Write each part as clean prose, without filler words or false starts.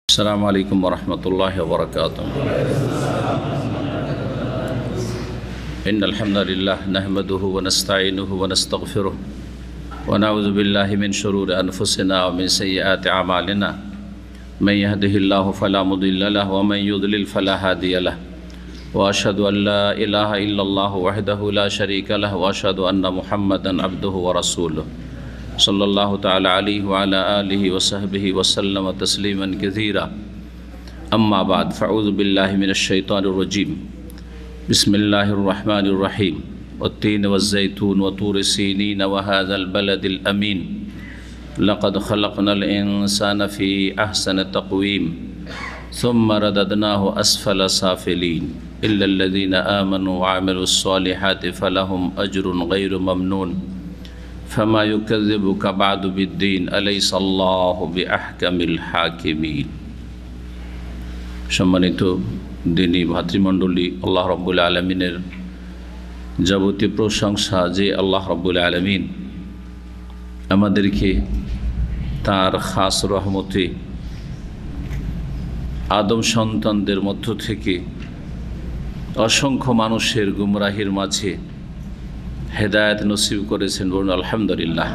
السلام عليكم ورحمة الله وبركاته. إن الحمد لله نحمده ونستعينه ونستغفره ونعوذ بالله من شرور أنفسنا ومن سيئات أعمالنا. من يهده الله فلا مضل له ومن يضلل فلا هادي له. وأشهد أن لا إله إلا الله وحده لا شريك له وأشهد أن محمدا عبده ورسوله صلى الله تعالى عليه وعلى آله وصحبه وسلم تسليما كثيرا. أما بعد فأعوذ بالله من الشيطان الرجيم. بسم الله الرحمن الرحيم. والتين والزيتون وطور سينين وهذا البلد الأمين لقد خلقنا الإنسان في أحسن تقويم ثم رددناه أسفل سافلين إلا الذين آمنوا وعملوا الصالحات فلهم أجر غير ممنون فما يكذبك بعد بالدين أليس الله بأحكم الحاكمين. সম্মানিত দিনী ভাতৃমণ্ডলী, আল্লাহ রাব্বুল আলামিনের যাবতীয় প্রশংসা যে আল্লাহ রাব্বুল আলামিন আমাদেরকে তার খাস রহমতে আদম সন্তানদের মধ্য থেকে অসংখ্য মানুষের গুমরাহির মাঝে হেদায়েত নসিব করেছেন। বলুন আলহামদুলিল্লাহ।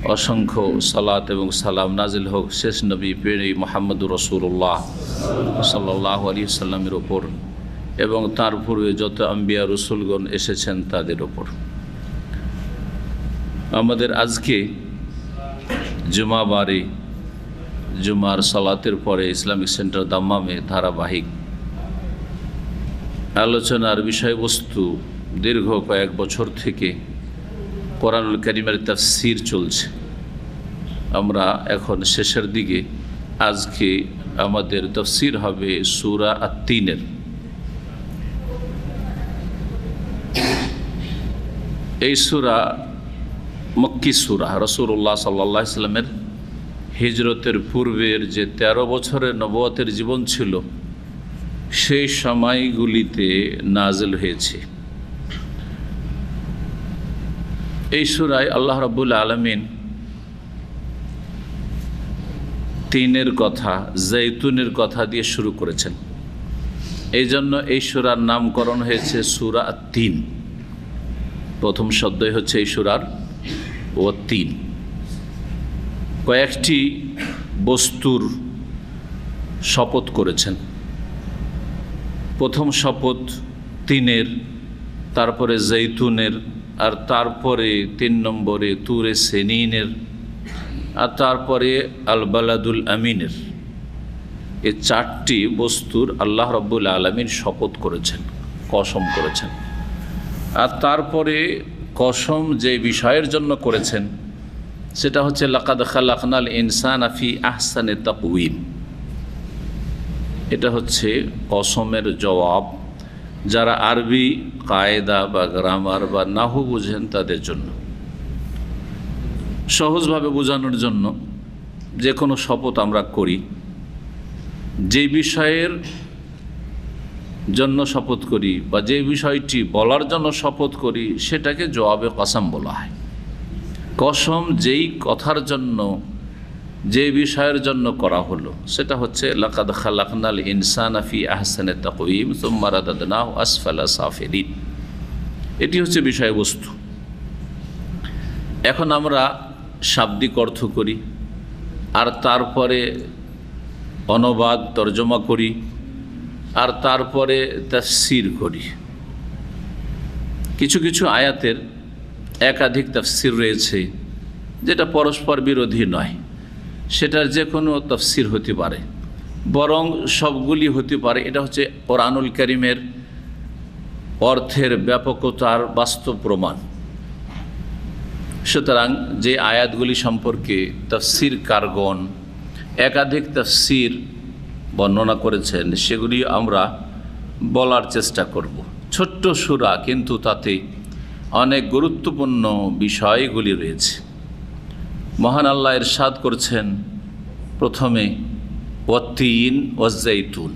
অসংখ্য সালাত এবং সালাম নাজিল হোক শেষ নবী প্রিয় মুহাম্মদুর রাসূলুল্লাহ সাল্লাল্লাহু আলাইহি সাল্লামের ওপর এবং তার পূর্বে যত আম্বিয়া রসুলগণ এসেছেন তাদের ওপর। আমাদের আজকে জুমাবারে জুমার সালাতের পরে ইসলামিক সেন্টার দাম্মামে ধারাবাহিক আলোচনার বিষয়বস্তু দীর্ঘ কয়েক বছর থেকে কোরআনুল কারীমের তাফসীর চলছে। আমরা এখন শেষের দিকে। আজকে আমাদের তাফসীর হবে সূরা আত-তিনের। এই সূরা মক্কি সূরা। রাসূলুল্লাহ সাল্লাল্লাহু আলাইহি ওয়াসাল্লামের হিজরতের পূর্বের যে 13 বছরের নবুয়তের জীবন ছিল সেই সময়গুলিতে নাজিল হয়েছে। এই সূরায় আল্লাহ রাব্বুল আলামিন তিনের কথা, জৈতুনের কথা দিয়ে শুরু করেছেন। এই জন্য এই সূরার নামকরণ হয়েছে সূরা আত-তিন। প্রথম শব্দই হচ্ছে এই সূরার ওয়াত-তিন। কয়েকটি বস্তুর শপথ করেছেন। প্রথম শপথ তিনের, তারপরে জৈতুনের, আর তারপরে 3 নম্বরে তুরে সেনিনের, আর তারপরে আল বালাদুল আমিনের। এই 4টি বস্তুর আল্লাহ রাব্বুল আলামিন শপথ করেছেন, কসম করেছেন। আর তারপরে কসম যে বিষয়ের জন্য করেছেন সেটা হচ্ছে লাকাদ খালাকনাল ইনসানা ফি আহসানি তাকওয়িম। এটা হচ্ছে কসমের জবাব যারা আরবি কায়দা বা গ্রামার বা নাহু বুঝেন তাদের জন্য। সহজভাবে বোঝানোর জন্য যে কোনো শপথ আমরা করি, যে বিষয়ের জন্য শপথ করি বা যে বিষয়টি বলার জন্য শপথ করি সেটাকে জবাবে কসম বলা হয়। কসম যেই কথার জন্য, যে বিষয়ের জন্য করা হলো সেটা হচ্ছে লাকাদ খালাকনাল ইনসানা ফি আহসানি তাকওয়িম সুম্মা রাদাদনাহু আসফালা সাফিলিন। এটি হচ্ছে বিষয়বস্তু। এখন আমরা শাব্দিক অর্থ করি, আর তারপরে অনুবাদ তর্জমা করি, আর তারপরে তাফসীর করি। কিছু কিছু আয়াতের একাধিক তাফসীর রয়েছে যেটা পরস্পর বিরোধী নয়, সেটার যে কোনো তাফসীর হতে পারে, বরং সবগুলি হতে পারে। এটা হচ্ছে কোরআনুল কারীমের অর্থের ব্যাপকতার বাস্তব প্রমাণ। সুতরাং যে আয়াতগুলি সম্পর্কে তাফসীরকারগণ একাধিক তাফসীর বর্ণনা করেছেন সেগুলি আমরা বলার চেষ্টা করব। ছোট্ট সূরা, কিন্তু তাতে অনেক গুরুত্বপূর্ণ বিষয়গুলি রয়েছে। মহান আল্লাহ ইরশাদ করছেন প্রথমে ওয়াত-তিন ওয়াজ-জাইতুন,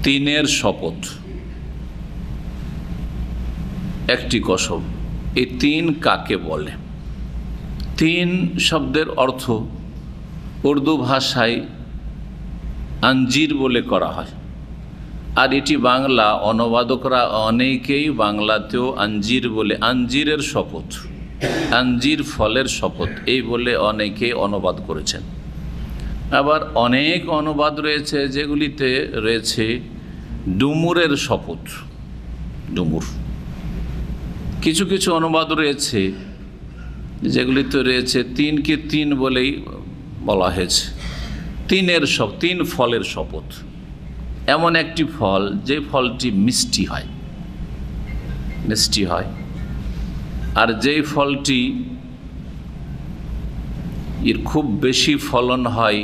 তিনের শপথ, একটি কসম। এই তিন কাকে বলে? তিন শব্দের অর্থ উর্দু ভাষায় আঞ্জির বলে করা হয়, আর এটি বাংলা অনুবাদকরা অনেকেই বাংলাতেও আঞ্জির বলে, আঞ্জিরের শপথ, আঞ্জির ফলের শপথ এই বলে অনেকে অনুবাদ করেছেন। আবার অনেক অনুবাদ রয়েছে যেগুলিতে রয়েছে ডুমুরের শপথ, ডুমুর। কিছু কিছু অনুবাদ রয়েছে যেগুলিতে রয়েছে তিনকে তিন বলেই বলা হয়েছে, তিন ফলের শপথ। এমন একটি ফল যে ফলটি মিষ্টি হয়, মিষ্টি হয়, আর যেই ফলটি এর খুব বেশি ফলন হয়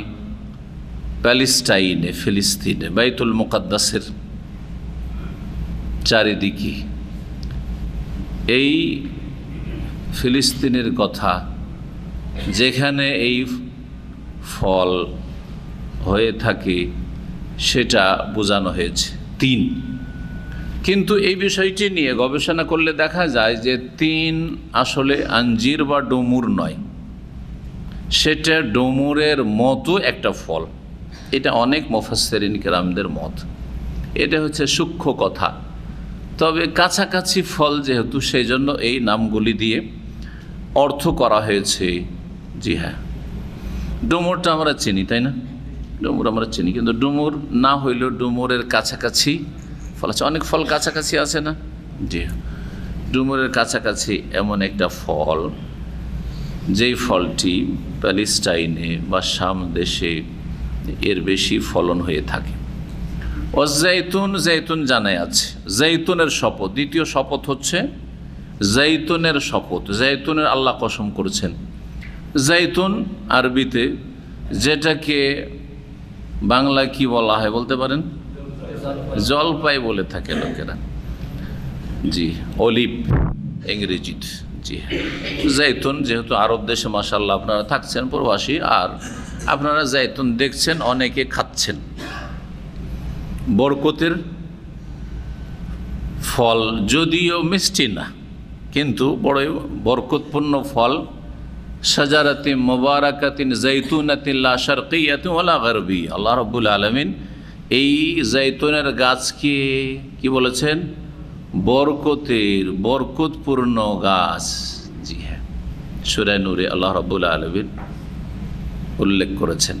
প্যালেস্টাইনে, ফিলিস্তিনে, বাইতুল মুকাদ্দাসের চারিদিকে। এই ফিলিস্তিনের কথা, যেখানে এই ফল হয়ে থাকে, সেটা বোঝানো হয়েছে তিন। কিন্তু এই বিষয়টি নিয়ে গবেষণা করলে দেখা যায় যে তিন আসলে আঞ্জির বা ডুমুর নয়, সেটা ডুমুরের মতো একটা ফল। এটা অনেক মুফাসসিরিন কেরামদের মত। এটা হচ্ছে সূক্ষ্ম কথা, তবে কাছাকাছি ফল যেহেতু, সেই জন্য এই নামগুলি দিয়ে অর্থ করা হয়েছে। জি হ্যাঁ, ডুমুরটা আমরা চিনি, তাই না? ডুমুর আমরা চিনি, কিন্তু ডুমুর না হইলেও ডুমুরের কাছাকাছি ফল আছে। অনেক ফল কাছাকাছি আছে না? জি, ডুমুরের কাছাকাছি এমন একটা ফল, যেই ফলটি প্যালেস্টাইনে বা শাম দেশে এর বেশি ফলন হয়ে থাকে। ও জৈতুন, জৈতুন জানাই আছে, জৈতুনের শপথ। দ্বিতীয় শপথ হচ্ছে জৈতুনের শপথ। জৈতুনের আল্লাহ কসম করেছেন। জৈতুন আরবিতে, যেটাকে বাংলায় কি বলা হয় বলতে পারেন? জলপাই বলে থাকে লোকেরা। জি, অলিভ ইংরেজিতে। জি হ্যাঁ, জৈতুন যেহেতু আরব দেশে মাশাআল্লাহ আপনারা থাকছেন প্রবাসী, আর আপনারা জৈতুন দেখছেন, অনেকে খাচ্ছেন। বরকতের ফল, যদিও মিষ্টি না, কিন্তু বড়ই বরকতপূর্ণ ফল। শাজারাতি মুবারাকাতিন জৈতুনাতিন লা শারকিয়াতিন ওয়ালা গারবিয়া। আল্লাহ রাব্বুল আলামিন এই জৈতুনের গাছকে কি বলেছেন? বরকতপূর্ণ গাছ। জি হ্যাঁ, সূরা নূরে আল্লাহ রাব্বুল আলামিন উল্লেখ করেছেন।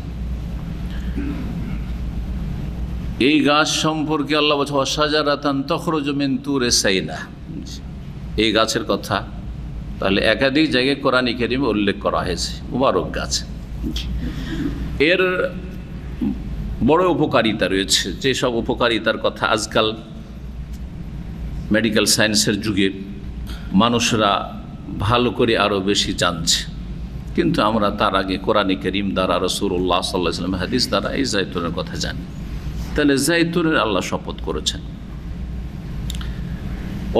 এই গাছ সম্পর্কে আল্লাহ বলছে শাজারাতান তখরুজু মিন তুরে সাইনা। এই গাছের কথা তাহলে একাধিক জায়গায় কোরআন কারীমে উল্লেখ করা হয়েছে, মুবারক গাছ। এর বড় উপকারিতা রয়েছে, যেসব উপকারিতার কথা আজকাল মেডিকেল সায়েন্সের যুগে মানুষরা ভালো করে আরও বেশি জানছে, কিন্তু আমরা তার আগে কোরআন কারীম দ্বারা, রাসূলুল্লাহ সাল্লাল্লাহু আলাইহি ওয়াসাল্লাম হাদিস দ্বারা এই জৈতুনের কথা জানি। তাহলে জৈতুনের আল্লাহ শপথ করেছেন।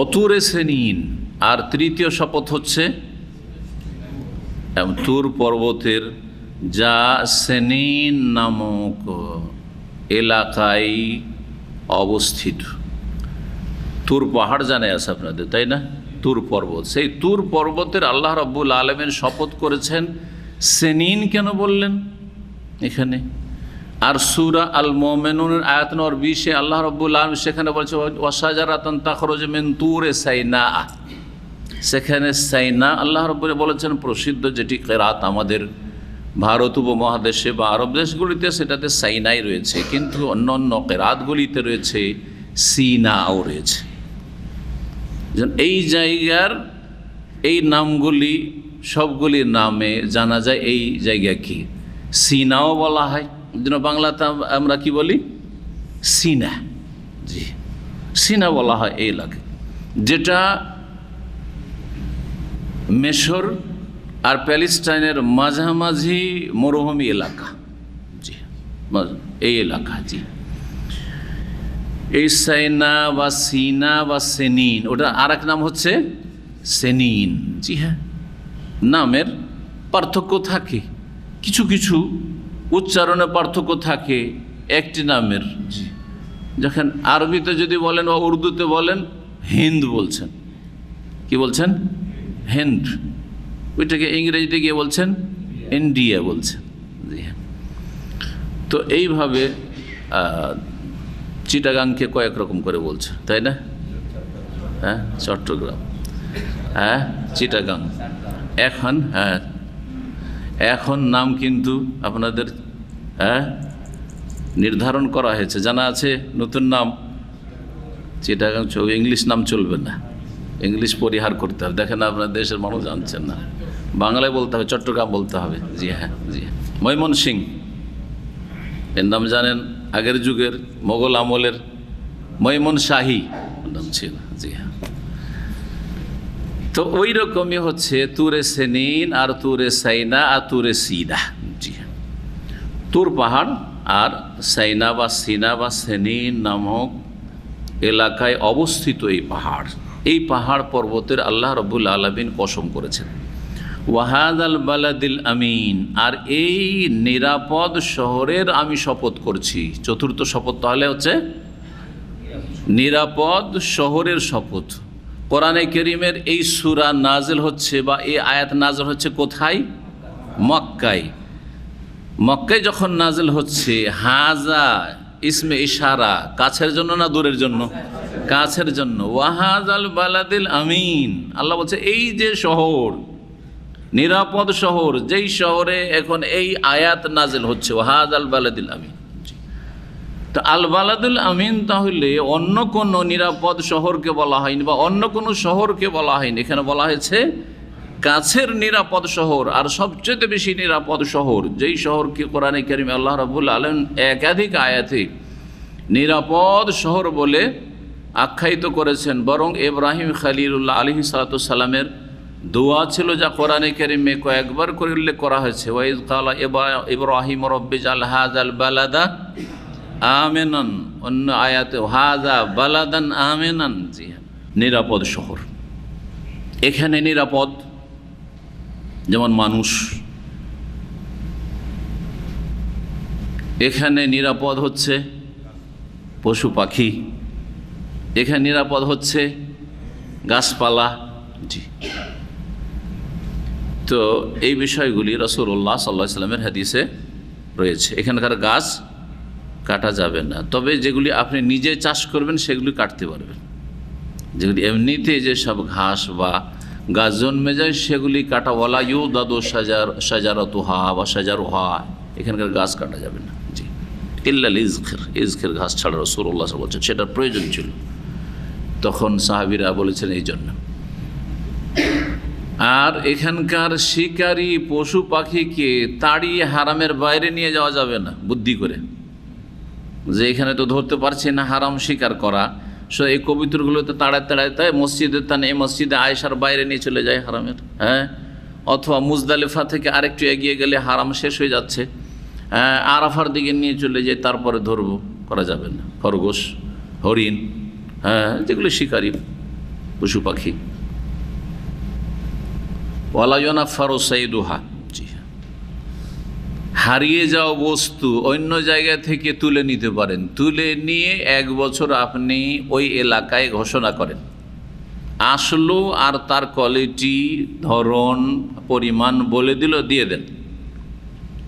অতুরে সেনিন, আর তৃতীয় শপথ হচ্ছে তুর পর্বতের, যা সেনিন নামক এলাকায় অবস্থিত। তুর পাহাড় জানে আছে আপনাদের, তাই না? তুর পর্বত, সেই তুর পর্বতের আল্লাহ রাব্বুল আলামিন শপথ করেছেন। সেনিন কেন বললেন এখানে? আর সূরা আল মুমিনুনের আয়াত নম্বর 20-এ আল্লাহ রাব্বুল আলামিন সেখানে বলছে ওয়াশাজারাতান তাখরুজু মিন তুরে সাইনা। সেখানে সাইনা আল্লাহ রাব্বুল বলেছেন প্রসিদ্ধ, যেটি কেরাত আমাদের ভারত উপমহাদেশে বা আরব দেশগুলিতে সেটাতে সাইনাই রয়েছে, কিন্তু অন্য অন্য কেরাতগুলিতে রয়েছে সিনাও রয়েছে। এই জায়গার এই নামগুলি সবগুলির নামে জানা যায় এই জায়গা কি সিনাও বলা হয়। যেন বাংলাতে আমরা কি বলি? সিনা। জি, সিনা বলা হয় এই এলাকা, যেটা মিশর আর প্যালেস্টাইনের মাঝামাঝি মরুভূমি এলাকা। জি, এই এলাকা। জি, এই সাইনা বা সিনা বা সেনিন, ওটা আর এক নাম হচ্ছে সেনিন। জি হ্যাঁ, নামের পার্থক্য থাকে, কিছু কিছু উচ্চারণে পার্থক্য থাকে একটি নামের। জি, যখন আরবিতে যদি বলেন বা উর্দুতে বলেন হিন্দ বলছেন, কি বলছেন? হিন্দ। ওইটাকে ইংরেজিতে গিয়ে বলছেন ইন্ডিয়া বলছেন। জি হ্যাঁ, তো এইভাবে চিটাগাংকে কয়েক রকম করে বলছে, তাই না? হ্যাঁ, চট্টগ্রাম, হ্যাঁ, চিটাগাং। এখন নাম কিন্তু আপনাদের নির্ধারণ করা হয়েছে, জানা আছে নতুন নাম চিটাগাং। ইংলিশ নাম চলবে না, ইংলিশ পরিহার করতে হবে। দেখেন আপনার দেশের মানুষ জানছেন না, বাংলায় বলতে হবে, চট্টগ্রাম বলতে হবে। জি হ্যাঁ, জি হ্যাঁ। ময়মনসিংহ এর নাম জানেন, আগের যুগের মোগল আমলের ময়মনশাহী নাম ছিল। জি হ্যাঁ। তো ওই রকমই হচ্ছে তুরে সেনিন আর তুরে সাইনা আর তুরে সিনা। জি হ্যাঁ, তুর পাহাড় আর সাইনা বা সিনা বা সেনিন নামক এলাকায় অবস্থিত এই পাহাড় পর্বতের আল্লাহ রাব্বুল আলামিন কসম করেছেন। ওয়াহাদাল বালাদিল আমিন, আর এই নিরাপদ শহরের আমি শপথ করছি। চতুর্থ শপথ তাহলে হচ্ছে নিরাপদ শহরের শপথ। কোরআনে কারীমের এই সূরা নাজিল হচ্ছে বা এই আয়াত নাজিল হচ্ছে কোথায়? মক্কায়। মক্কায় যখন নাজিল হচ্ছে, হাজা ইসমে ইশারা, কাছের জন্য না দূরের জন্য? কাছের জন্য। ওয়াহাদাল বালাদিল আমিন, আল্লাহ বলছে এই যে শহর, নিরাপদ শহর, যেই শহরে এখন এই আয়াত নাজিল হচ্ছে, ওয়াহাদাল বালাদিল আমিন। তো আল বালাদুল আমিন তাহলে অন্য কোনো নিরাপদ শহরকে বলা হয়নি বা অন্য কোনো শহরকে বলা হয়নি, এখানে বলা হয়েছে কাছের নিরাপদ শহর। আর সবচেয়ে বেশি নিরাপদ শহর, যেই শহরকে কোরআনে কারীমে আল্লাহ রাব্বুল আলামিন একাধিক আয়াতে নিরাপদ শহর বলে আখ্যায়িত করেছেন। বরং ইব্রাহিম খলিলুল্লাহ আলাইহিস সালাতু সালামের দোয়া ছিল, যা কোরআনে কারীমে কয়েকবার করে উল্লেখ করা হয়েছে। ওয়াইজ কালা ইব্রাহিম রব্বিজাল হাযাল বালাদা আমিনান, অন্য আয়াতে হাযা বালাদান আমিনান। জি হ্যাঁ, নিরাপদ শহর। এখানে নিরাপদ যেমন মানুষ, এখানে নিরাপদ হচ্ছে পশু পাখি, এখানে নিরাপদ হচ্ছে গাছপালা। জি, তো এই বিষয়গুলি রাসূলুল্লাহ সাল্লাল্লাহু আলাইহি ওয়াসাল্লামের হাদিসে রয়েছে। এখানকার গাছ কাটা যাবে না, তবে যেগুলি আপনি নিজে চাষ করবেন সেগুলি কাটতে পারবেন। যেগুলি এমনিতে যেসব ঘাস বা গাছ জন্মে যায় সেগুলি কাটা, ওয়ালা ইউদাদু শাজারাতুহা বা শাজারুহা, এখানকার গাছ কাটা যাবে না। জি, ইল্লাল ইজখের ঘাস ছাড়া রাসূলুল্লাহ সাল্লাল্লাহু আলাইহি ওয়াসাল্লাম বলছেন, সেটার প্রয়োজন ছিল। তখন সাহাবীরা বলেছেন এই জন্য। আর এখানকার শিকারী পশু পাখিকে তাড়িয়ে হারামের বাইরে নিয়ে যাওয়া যাবে না বুদ্ধি করে, যে এখানে তো ধরতে পারছি না, হারাম শিকার করা। এই কবিতরগুলোতে তাড়ায় তাই মসজিদের টানে এই মসজিদে আয়েশার বাইরে নিয়ে চলে যায় হারামের। হ্যাঁ, অথবা মুজদালিফা থেকে আরেকটু এগিয়ে গেলে হারাম শেষ হয়ে যাচ্ছে, আরাফার দিকে নিয়ে চলে যায়, তারপরে ধরবো, করা যাবে না। খরগোশ, হরিণ, হ্যাঁ, যেগুলো শিকারী পশু পাখি। ওয়ালা ইউনাফারু সাইদুহা, হারিয়ে যাওয়া বস্তু অন্য জায়গা থেকে তুলে নিতে পারেন, তুলে নিয়ে 1 বছর আপনি ওই এলাকায় ঘোষণা করেন, আসলো আর তার কোয়ালিটি, ধরন, পরিমাণ বলে দিল, দিয়ে দেন,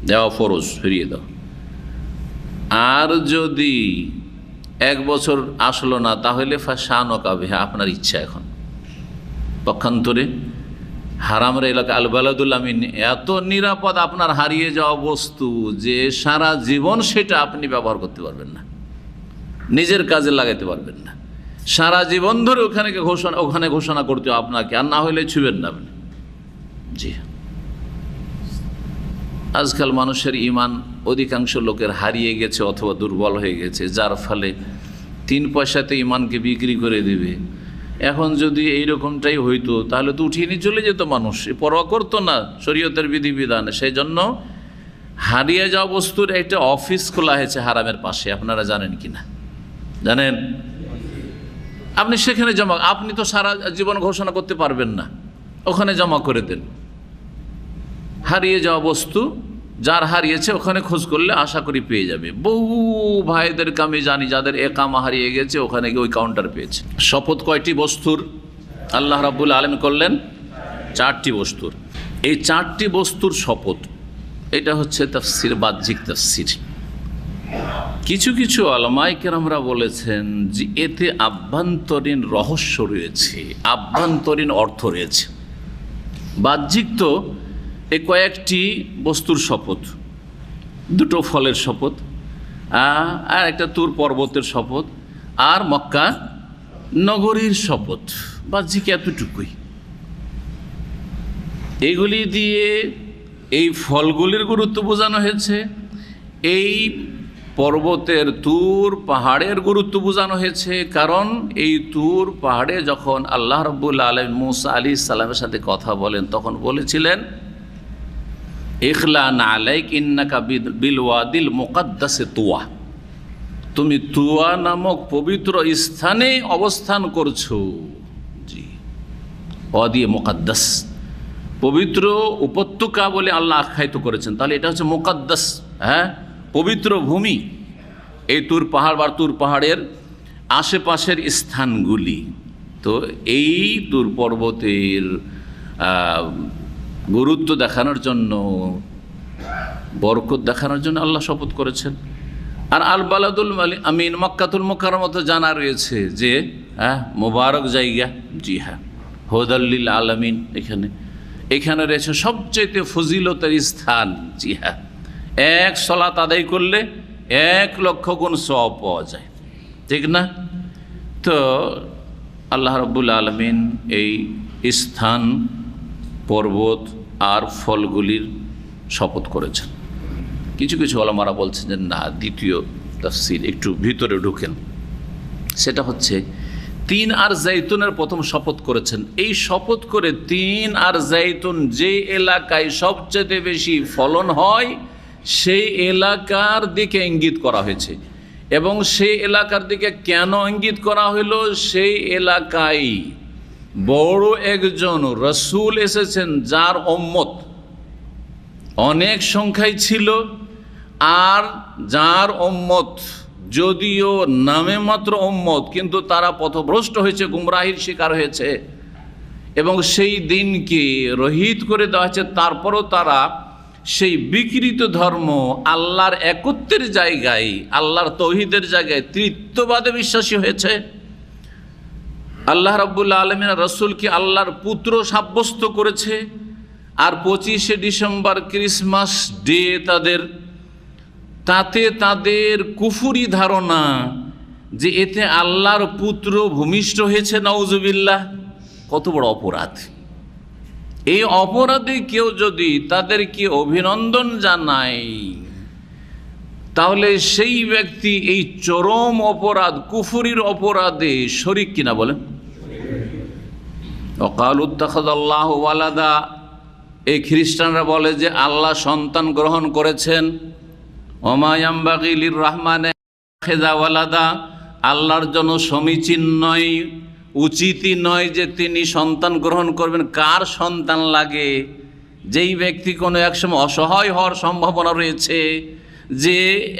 দেওয়া ফরজ, ফিরিয়ে দাও। আর যদি 1 বছর আসলো না, তাহলে ফাশানুকা বিহা, আপনার ইচ্ছা। এখন পক্ষান্তরে হারামের এলাকা আল বালাদুল আমিন এত নিরাপদ আপনার হারিয়ে যাওয়া বস্তু যে সারা জীবন সেটা আপনি ব্যবহার করতে পারবেন না, নিজের কাজে লাগাতে পারবেন না, সারা জীবন ধরে ওখানে ঘোষণা করতে আপনাকে, আর না হলে ছুবেন না আপনি। জি, আজকাল মানুষের ঈমান অধিকাংশ লোকের হারিয়ে গেছে অথবা দুর্বল হয়ে গেছে, যার ফলে 3 পয়সাতে ঈমানকে বিক্রি করে দেবে। এখন যদি এইরকমটাই হইতো তাহলে তো উঠিয়ে নিয়ে চলে যেত মানুষ, পরোয়া করতো না শরীয়তের বিধিবিধানে। সেই জন্য হারিয়ে যাওয়া বস্তুর একটা অফিস খোলা হয়েছে হারামের পাশে, আপনারা জানেন কি না? জানেন? আপনি সেখানে জমা, আপনি তো সারা জীবন ঘোষণা করতে পারবেন না, ওখানে জমা করে দেন। হারিয়ে যাওয়া বস্তু যার হারিয়েছে ওখানে খোঁজ করলে আশা করি পেয়ে যাবে। বহু ভাইদেরকে আমি জানি যাদের একামা হারিয়ে গেছে, ওখানে গিয়ে ওই কাউন্টার পেয়েছে। শপথ কয়টি বস্তুর আল্লাহ রাব্বুল আলামিন করলেন? 4টি বস্তুর। এই 4টি বস্তুর শপথ, এটা হচ্ছে তাফসির, বাহ্যিক তাফসির। কিছু কিছু ওলামায়ে কেরামরা বলেছেন যে এতে আভ্যন্তরীণ রহস্য রয়েছে, আভ্যন্তরীণ অর্থ রয়েছে। বাহ্যিক তো এ কয়েকটি বস্তুর শপথ, দুটো ফলের শপথ, আর একটা তুর পর্বতের শপথ, আর মক্কা নগরীর শপথ, বাহ্যিক এতটুকুই। এগুলি দিয়ে এই ফলগুলির গুরুত্ব বোঝানো হয়েছে, এই পর্বতের তুর পাহাড়ের গুরুত্ব বোঝানো হয়েছে। কারণ এই তুর পাহাড়ে যখন আল্লাহ রাব্বুল আলামিন মূসা আলাইহিস সালামের সাথে কথা বলেন, তখন বলেছিলেন ইখলান আলাইক ইন্নাকা বিল ওয়াদিল মুকাদ্দাসে তুয়া, তুমি তুয়া নামক পবিত্র স্থানে অবস্থান করছো। জি, ওয়াদি মুকাদ্দাস, পবিত্র উপত্যকা বলে আল্লাহ আখ্যায়িত করেছেন। তাহলে এটা হচ্ছে মুকাদ্দাস, হ্যাঁ, পবিত্র ভূমি। এই তুর পাহাড় বা তুর পাহাড়ের আশেপাশের স্থানগুলি। তো এই তুর পর্বতের গুরুত্ব দেখানোর জন্য, বরকত দেখানোর জন্য আল্লাহ শপথ করেছেন। আর আল বালাদুল আমিন মক্কাতুল মুকাররমা তো জানা রয়েছে যে মোবারক জায়গা। জি হ্যাঁ, হুদাল আলামিন, এখানে রয়েছে সবচেয়ে ফজিলতের স্থান। জি হ্যাঁ, এক সালাত আদায় করলে 1,00,000 গুণ সওয়াব পাওয়া যায়, ঠিক না? তো আল্লাহ রাব্বুল আলামিন এই স্থান, পর্বত আর ফলগুলির শপথ করেছেন। কিছু কিছু ওলামারা বলছেন যে না, দ্বিতীয় তাফসীর একটু ভিতরে ঢুকেন। সেটা হচ্ছে 3 আর জাইতুনের প্রথম শপথ করেছেন। এই শপথ করে 3 আর জাইতুন যে এলাকায় সবচেয়ে বেশি ফলন হয় সেই এলাকার দিকে ইঙ্গিত করা হয়েছে। এবং সেই এলাকার দিকে কেন ইঙ্গিত করা হলো? সেই এলাকায় বড় একজন রসুল এসেছেন যার উম্মত অনেক সংখ্যায় ছিল, আর যার উম্মত যদিও নামে মাত্র উম্মত, কিন্তু তারা পথভ্রষ্ট হয়েছে, গুমরাহির শিকার হয়েছে, এবং সেই দিনকে রহিত করে দেওয়া হয়েছে। তারপরও তারা সেই বিকৃত ধর্ম, আল্লাহর একত্বের জায়গায়, আল্লাহর তৌহিদের জায়গায় তৃতীয়বাদে বিশ্বাসী হয়েছে। আল্লাহ রাব্বুল আলামিন রসুলকে আল্লাহর পুত্র সাব্যস্ত করেছে। আর 25শে ডিসেম্বর ক্রিসমাস ডে তাতে তাদের কুফুরি ধারণা যে এতে আল্লাহর পুত্র ভূমিষ্ঠ হয়েছে, নাউজুবিল্লাহ। কত বড় অপরাধ! এই অপরাধে কেউ যদি তাদেরকে অভিনন্দন জানায়, তাহলে সেই ব্যক্তি এই চরম অপরাধ, কুফুরির অপরাধে শরীক কিনা বলেন। ওয়াকালু ইত্তাখাযাল্লাহু ওয়ালাদা, এই খ্রিস্টানরা বলে যে আল্লাহ সন্তান গ্রহণ করেছেন। ওমা ইয়ামবাগি লির রহমানে খেজা ওয়ালাদা, আল্লাহর জন্য সমীচীন নয়, উচিতই নয় যে তিনি সন্তান গ্রহণ করবেন। কার সন্তান লাগে? যেই ব্যক্তি কোনো একসময় অসহায় হওয়ার সম্ভাবনা রয়েছে, যে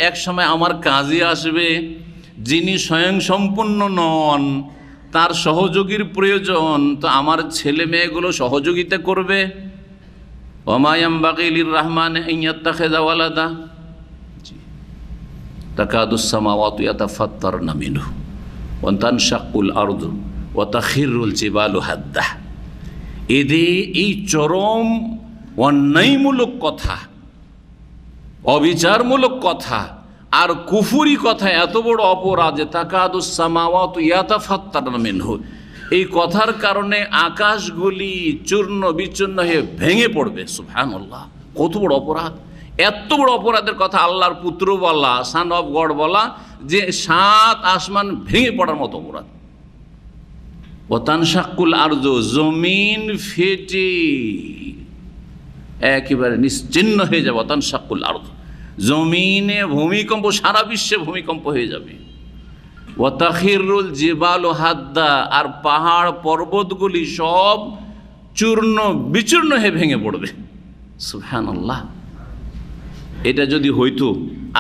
একসময় আমার কাজে আসবে, যিনি স্বয়ংসম্পূর্ণ নন, তার সহযোগীর প্রয়োজন, তো আমার ছেলে মেয়েগুলো সহযোগিতা করবে। ওমা ইয়ামবাগি লির রহমানে আন ইয়াত্তাখিযা ওয়ালাদা তাকাদুস সামাওয়াতু ইয়াতাফাত্তারনা মিনহু ওয়া তানশাক্কুল আরদু ওয়া তাখিরুল জিবালু হাদ্দা। এই চরম অন্যায়মূলক কথা, অবিচারমূলক কথা আর কুফুরি কথা এত বড় অপরাধ যে তাকাদুস সামাওয়াতু ইয়াতাফাত্তারনা মিনহু, এই কথার কারণে আকাশগুলি চূর্ণ বিচূর্ণ হয়ে ভেঙে পড়বে। সুবহানাল্লাহ, কত বড় অপরাধ! এত বড় অপরাধের কথা আল্লাহর পুত্র বলা, সান অফ গড বলা, যে 7 আসমান ভেঙে পড়ার মতো অপরাধ। ওয়া তানশাক্কুল আরদু, জমিন ফেটে একেবারে নিশ্চিহ্ন হয়ে যাবে। ওয়া তানশাক্কুল আরদু, জমিনে ভূমিকম্প, সারা বিশ্বে ভূমিকম্প হয়ে যাবে। ওয়া তাখিরুল জিবালু হাদ্দা, আর পাহাড় পর্বতগুলি সব চূর্ণ বিচূর্ণ হয়ে ভেঙে পড়বে। সুবহানাল্লাহ, এটা যদি হইতো,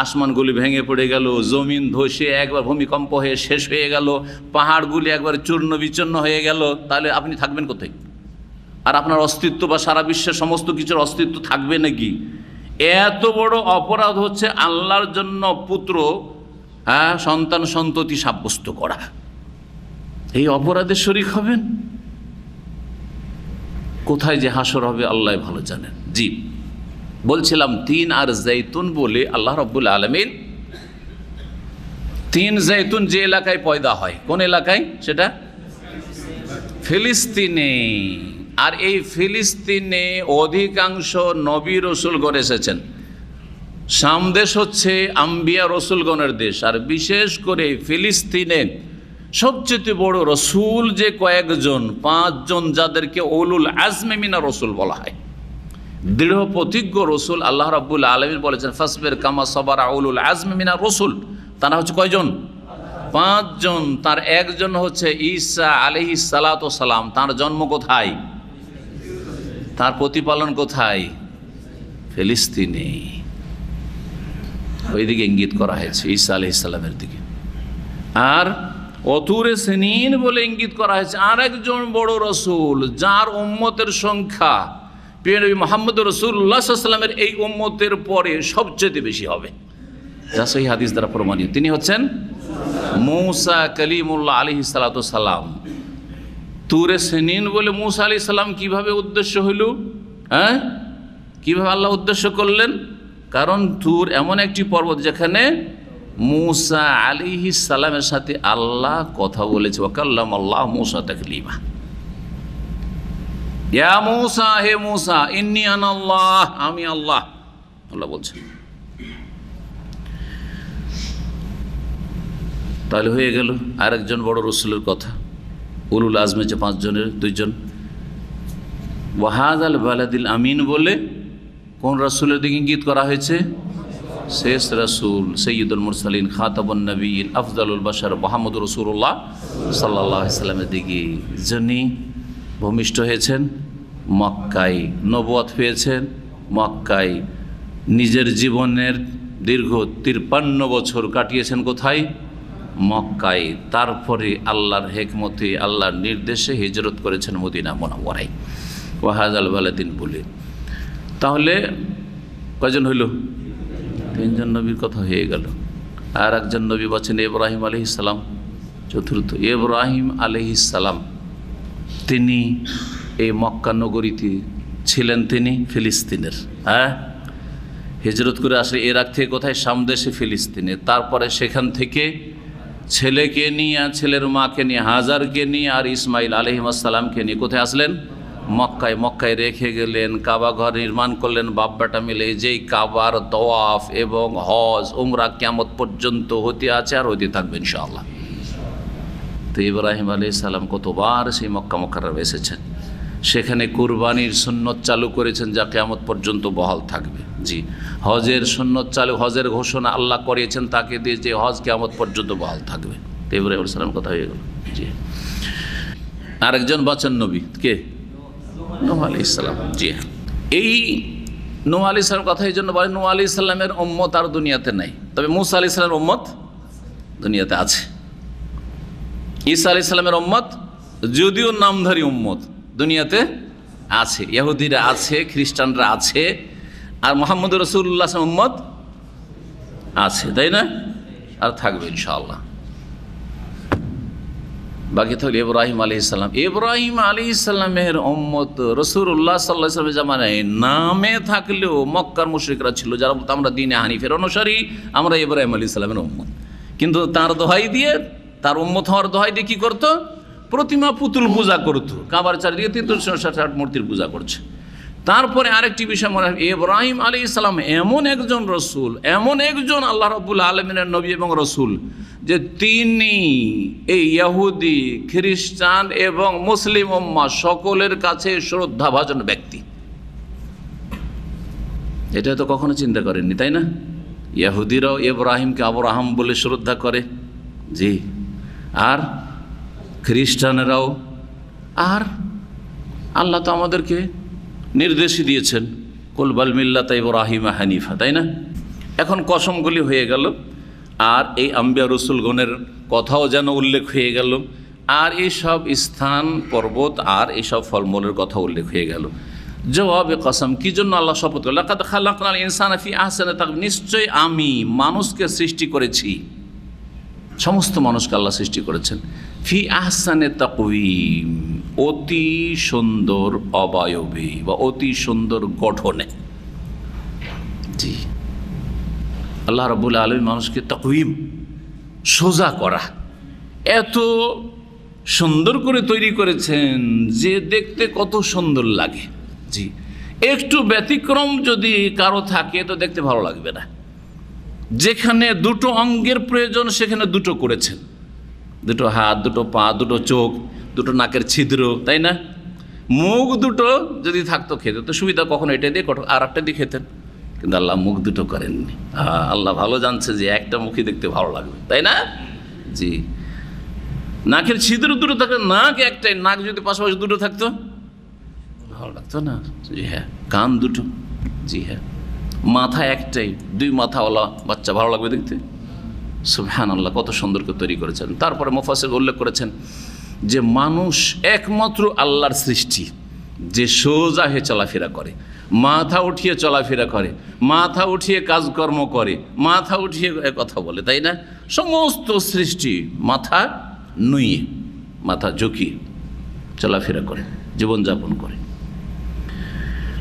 আসমানগুলি ভেঙে পড়ে গেল, জমিন ধসে একবার ভূমিকম্প হয়ে শেষ হয়ে গেল, পাহাড়গুলি একবার চূর্ণ বিচূর্ণ হয়ে গেল, তাহলে আপনি থাকবেন কোথায়? আর আপনার অস্তিত্ব বা সারা বিশ্বের সমস্ত কিছুর অস্তিত্ব থাকবে নাকি? এত বড় অপরাধ হচ্ছে আল্লাহর জন্য পুত্র সন্তান সন্ততি সাব্যস্ত করা। এই অপরাধে শরীক হবেন, কোথায় যে হাসর হবে আল্লাহ ভালো জানেন। জি, বলছিলাম তিন আর জৈতুন বলে আল্লাহ রাব্বুল আলামিন তিন জৈতুন যে এলাকায় পয়দা হয়, কোন এলাকায়? সেটা ফিলিস্তিনে। আর এই ফিলিস্তিনে অধিকাংশ নবী রসুলগণ এসেছেন। শাম দেশ হচ্ছে আম্বিয়া রসুলগণের দেশ, আর বিশেষ করে ফিলিস্তিনে সবচেয়ে বড় রসুল যে কয়েকজন, 5 জন, যাদেরকে উলুল আজমে মিনা রসুল বলা হয়, দৃঢ় প্রতিজ্ঞ রসুল। আল্লাহ রাব্বুল আলামিন বলেছেন ফাসবির কামা সাবারা উলুল আজমে মিনা রসুল। তারা হচ্ছে কয়জন? 5 জন। তার একজন হচ্ছে ঈসা আলাইহিস সালাতু সালাম। তার জন্ম কোথায়? তার প্রতিপালন কোথায়? ফিলিস্তিনে। ওইদিকে ইঙ্গিত করা হয়েছে ঈসা আলাইহিস সালামের দিকে। আর অতুরে সিনিন বলে ইঙ্গিত করা হয়েছে আর একজন বড় রসুল, যার উম্মতের সংখ্যা প্রিয় নবী মুহাম্মদ রাসূলুল্লাহ সাল্লাল্লাহু আলাইহি ওয়াসাল্লামের এই উম্মতের পরে সবচেয়ে বেশি হবে, যা সহিহ হাদিস দ্বারা প্রমাণিত। তিনি হচ্ছেন মূসা কালিমুল্লাহ আলাইহিস সালাতু সালাম। তুরে সিনিন বলে মূসা আলাইহিস সালাম কিভাবে উদ্দেশ্য হইল? কিভাবে আল্লাহ উদ্দেশ্য করলেন? কারণ তুর এমন একটি পর্বত যেখানে মূসা আলাইহিস সালামের সাথে আল্লাহ কথা বলেছে। ওয়া কাল্লামাল্লাহু মূসা তাকলিমা। ইয়া মূসা, হে মূসা, ইন্নী আনাল্লাহ, আমি আল্লাহ, আল্লাহ বলছেন। তাহলে হয়ে গেল আরেকজন বড় রসুলের কথা। উলুল আজমে যে 5 জনের 2 জন। ওয়াহাদাল বালাদিল আমিন বলে কোন রাসূলের দিকে ইঙ্গিত করা হয়েছে? শেষ রাসূল সৈয়দুল মুরসালিন খাতাবুন নবীন আফজালুল বাশার মুহাম্মদুর রাসূলুল্লাহ সাল্লাল্লাহু আলাইহি সাল্লামের দিকে, যিনি ভূমিষ্ঠ হয়েছেন মক্কায়, নবুয়ত পেয়েছেন মক্কায়, নিজের জীবনের দীর্ঘ 53 বছর কাটিয়েছেন কোথায়? মক্কায়। তারপরে আল্লাহর হেকমতে, আল্লাহর নির্দেশে হিজরত করেছেন মদিনা মুনাওয়ারায়। ওয়াহাজাল বালাদিন বলে। তাহলে কয়জন হইল? 3 জন নবীর কথা হয়ে গেল। আর একজন নবী বলেছেন ইব্রাহিম আলাইহিস সালাম, চতুর্থ। ইব্রাহিম আলাইহিস সালাম তিনি এই মক্কা নগরীতে ছিলেন, তিনি ফিলিস্তিনের। হিজরত করে আসলে এর আগ থেকে কোথায়? শাম দেশে ফিলিস্তিনে। তারপরে সেখান থেকে ছেলেকে নিয়ে, ছেলের মাকে নিয়ে, হাজারকে নিয়ে আর ইসমাইল আলাইহিস সালামকে নিয়ে কোথায় আসলেন? মক্কায়। মক্কায় রেখে গেলেন, কাবা ঘর নির্মাণ করলেন বাপ বেটা মিলে। যেই কাবার তওয়াফ এবং হজ উমরা কিয়ামত পর্যন্ত হতে আছে আর হতে থাকবে ইনশাআল্লাহ। তো ইব্রাহিম আলাইহিস সালাম কতবার সেই মক্কা মুকাররমে এসেছেন, সেখানে কুরবানির সুন্নত চালু করেছেন যা কিয়ামত পর্যন্ত বহাল থাকবে। জি, হজের সুন্নত চালু, হজের ঘোষণা আল্লাহ করিয়েছেন তাকে দিয়ে, যে হজ কিয়ামত পর্যন্ত বহাল থাকবে। তো ইব্রাহিম আলাইহিস সালাম কথা হয়ে গেল। জি, আরেকজন বাঁচান নবী কে? নূহ আলাইহিস সালাম। জি, এই নূহ আলাইহিস সালাম কথা এই জন্য বলে, নূহ আলাইহিস সালামের উম্মত আর দুনিয়াতে নাই, তবে মূসা আলাইহিস সালামের উম্মত দুনিয়াতে আছে। ঈসা আলাইহিস সালামের উম্মত যদিও নামধারী উম্মত দুনিয়াতে আছে, ইহুদিরা আছে, খ্রিস্টানরা আছে, আর মুহাম্মদ রাসূলুল্লাহ সাল্লাল্লাহু আলাইহি ওয়াসাল্লাম উম্মত আছে, তাই না? আর থাকবে ইনশাআল্লাহ। বাকি থাকলে ইব্রাহিম আলাইহিস সালাম। ইব্রাহিম আলাইহিস সালামের উম্মত রাসূলুল্লাহ সাল্লাল্লাহু আলাইহি ওয়াসাল্লামের জামানায় নামে থাকলেও মক্কার মুশরিকরা ছিল, যারা বলতো আমরা দ্বীনে হানিফের অনুসারী, আমরা ইব্রাহিম আলাইহিস সালামের উম্মত। কিন্তু তার দোহাই দিয়ে, তার উম্মত হওয়ার দোহাই দিয়ে কী করতো? প্রতিমা পুতুল পূজা করতো, কাবার চারিদিকে 360 মূর্তির পূজা করছে। তারপরে আরেকটি বিষয় মনে রাখবে, ইব্রাহিম আলাইহিস সালাম এমন একজন রসুল, এমন একজন আল্লাহ রাব্বুল আলামিনের নবী এবং রসুল, যে তিনি এই ইহুদি, খ্রিস্টান এবং মুসলিম উম্মাহ সকলের কাছে শ্রদ্ধাভাজন ব্যক্তি। এটা তো কখনো চিন্তা করেননি, তাই না? ইহুদিরাও ইব্রাহিমকে আব্রাহাম বলে শ্রদ্ধা করে, জি, আর খ্রিস্টানেরাও। আর আল্লাহ তো আমাদেরকে নির্দেশই দিয়েছেন, কুল বাল মিল্লাতা ইব্রাহিমা হানিফা, তাই না? এখন কসমগুলি হয়ে গেল, আর এই আম্বিয়া রসুলগণের কথাও যেন উল্লেখ হয়ে গেল, আর এইসব স্থান পর্বত আর এইসব ফলমূলের কথা উল্লেখ হয়ে গেল। জবাবে কসম, কি জন্য আল্লাহ শপথ করলেন? লাকাদ খালাকনাল ইনসানা ফি আহসানি তাকওয়িম, নিশ্চয় আমি মানুষকে সৃষ্টি করেছি, সমস্ত মানুষকে আল্লাহ সৃষ্টি করেছেন ফি আহসানি তাকওয়িম, অতি সুন্দর অবয়বে বা অতি সুন্দর গঠনে। জি, আল্লাহ রাব্বুল আলামিন মানুষকে তাকওয়িম, সোজা করা, এত সুন্দর করে তৈরি করেছেন যে দেখতে কত সুন্দর লাগে। জি, একটু ব্যতিক্রম যদি কারো থাকে তো দেখতে ভালো লাগবে না। যেখানে দুটো অঙ্গের প্রয়োজন সেখানে দুটো করেছেন, দুটো হাত, দুটো পা, দুটো চোখ, দুটো নাকের ছিদ্র, তাই না? মুখ দুটো যদি থাকতো খেতে তো সুবিধা, কখনো এটা দিয়ে আর একটা দিয়ে খেতেন, কিন্তু আল্লাহ মুখ দুটো করেননি। আল্লাহ ভালো জানছে যে একটা মুখই দেখতে ভালো লাগবে, তাই না? জি, নাকের ছিদ্র দুটো থাকলে, নাক একটাই, নাক যদি পাশাপাশি দুটো থাকতো ভালো লাগতো না। জি হ্যাঁ, কান দুটো, জি হ্যাঁ, মাথা একটাই, দুই মাথাওয়ালা বাচ্চা ভালো লাগবে দেখতে। সুবহানাল্লাহ, কত সুন্দর করে তৈরি করেছেন। তারপরে মুফাসসির উল্লেখ করেছেন যে মানুষ একমাত্র আল্লাহর সৃষ্টি যে সোজা হয়ে চলাফেরা করে, মাথা উঠিয়ে চলাফেরা করে, মাথা উঠিয়ে কাজকর্ম করে, মাথা উঠিয়ে কথা বলে, তাই না? সমস্ত সৃষ্টি মাথা নুয়ে, মাথা ঝুঁকিয়ে চলাফেরা করে, জীবনযাপন করে।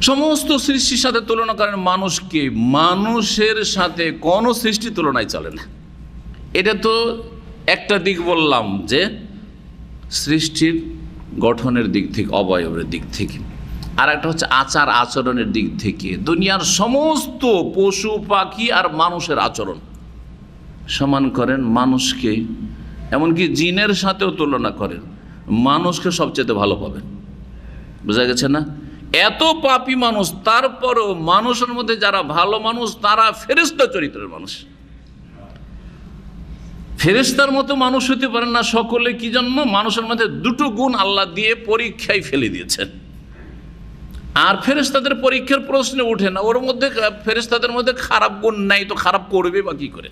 সমস্ত সৃষ্টির সাথে তুলনা করেন মানুষকে, মানুষের সাথে কোনো সৃষ্টি তুলনায় চলে না। এটা তো একটা দিক বললাম যে সৃষ্টির গঠনের দিক থেকে, অবয়বের দিক থেকে। আর একটা হচ্ছে আচার আচরণের দিক থেকে। দুনিয়ার সমস্ত পশু পাখি আর মানুষের আচরণ সমান করেন মানুষকে, এমনকি জিনের সাথেও তুলনা করেন, মানুষকে সবচেয়ে ভালো পাবেন। বোঝা গেছে না? এত পাপী মানুষ, তারপরেও মানুষের মধ্যে যারা ভালো মানুষ তারা ফেরেশতা চরিত্রের মানুষ। ফেরেশতার মতো মানুষ হতে পারেন না সকলে। কি জন্য? মানুষের মধ্যে দুটো গুণ আল্লাহ দিয়ে পরীক্ষায় ফেলে দিয়েছেন। আর ফেরেশতাদের পরীক্ষার প্রশ্নে ওঠে না, ওর মধ্যে, ফেরেশতাদের মধ্যে খারাপ গুণ নাই তো খারাপ করবে বা কি করে?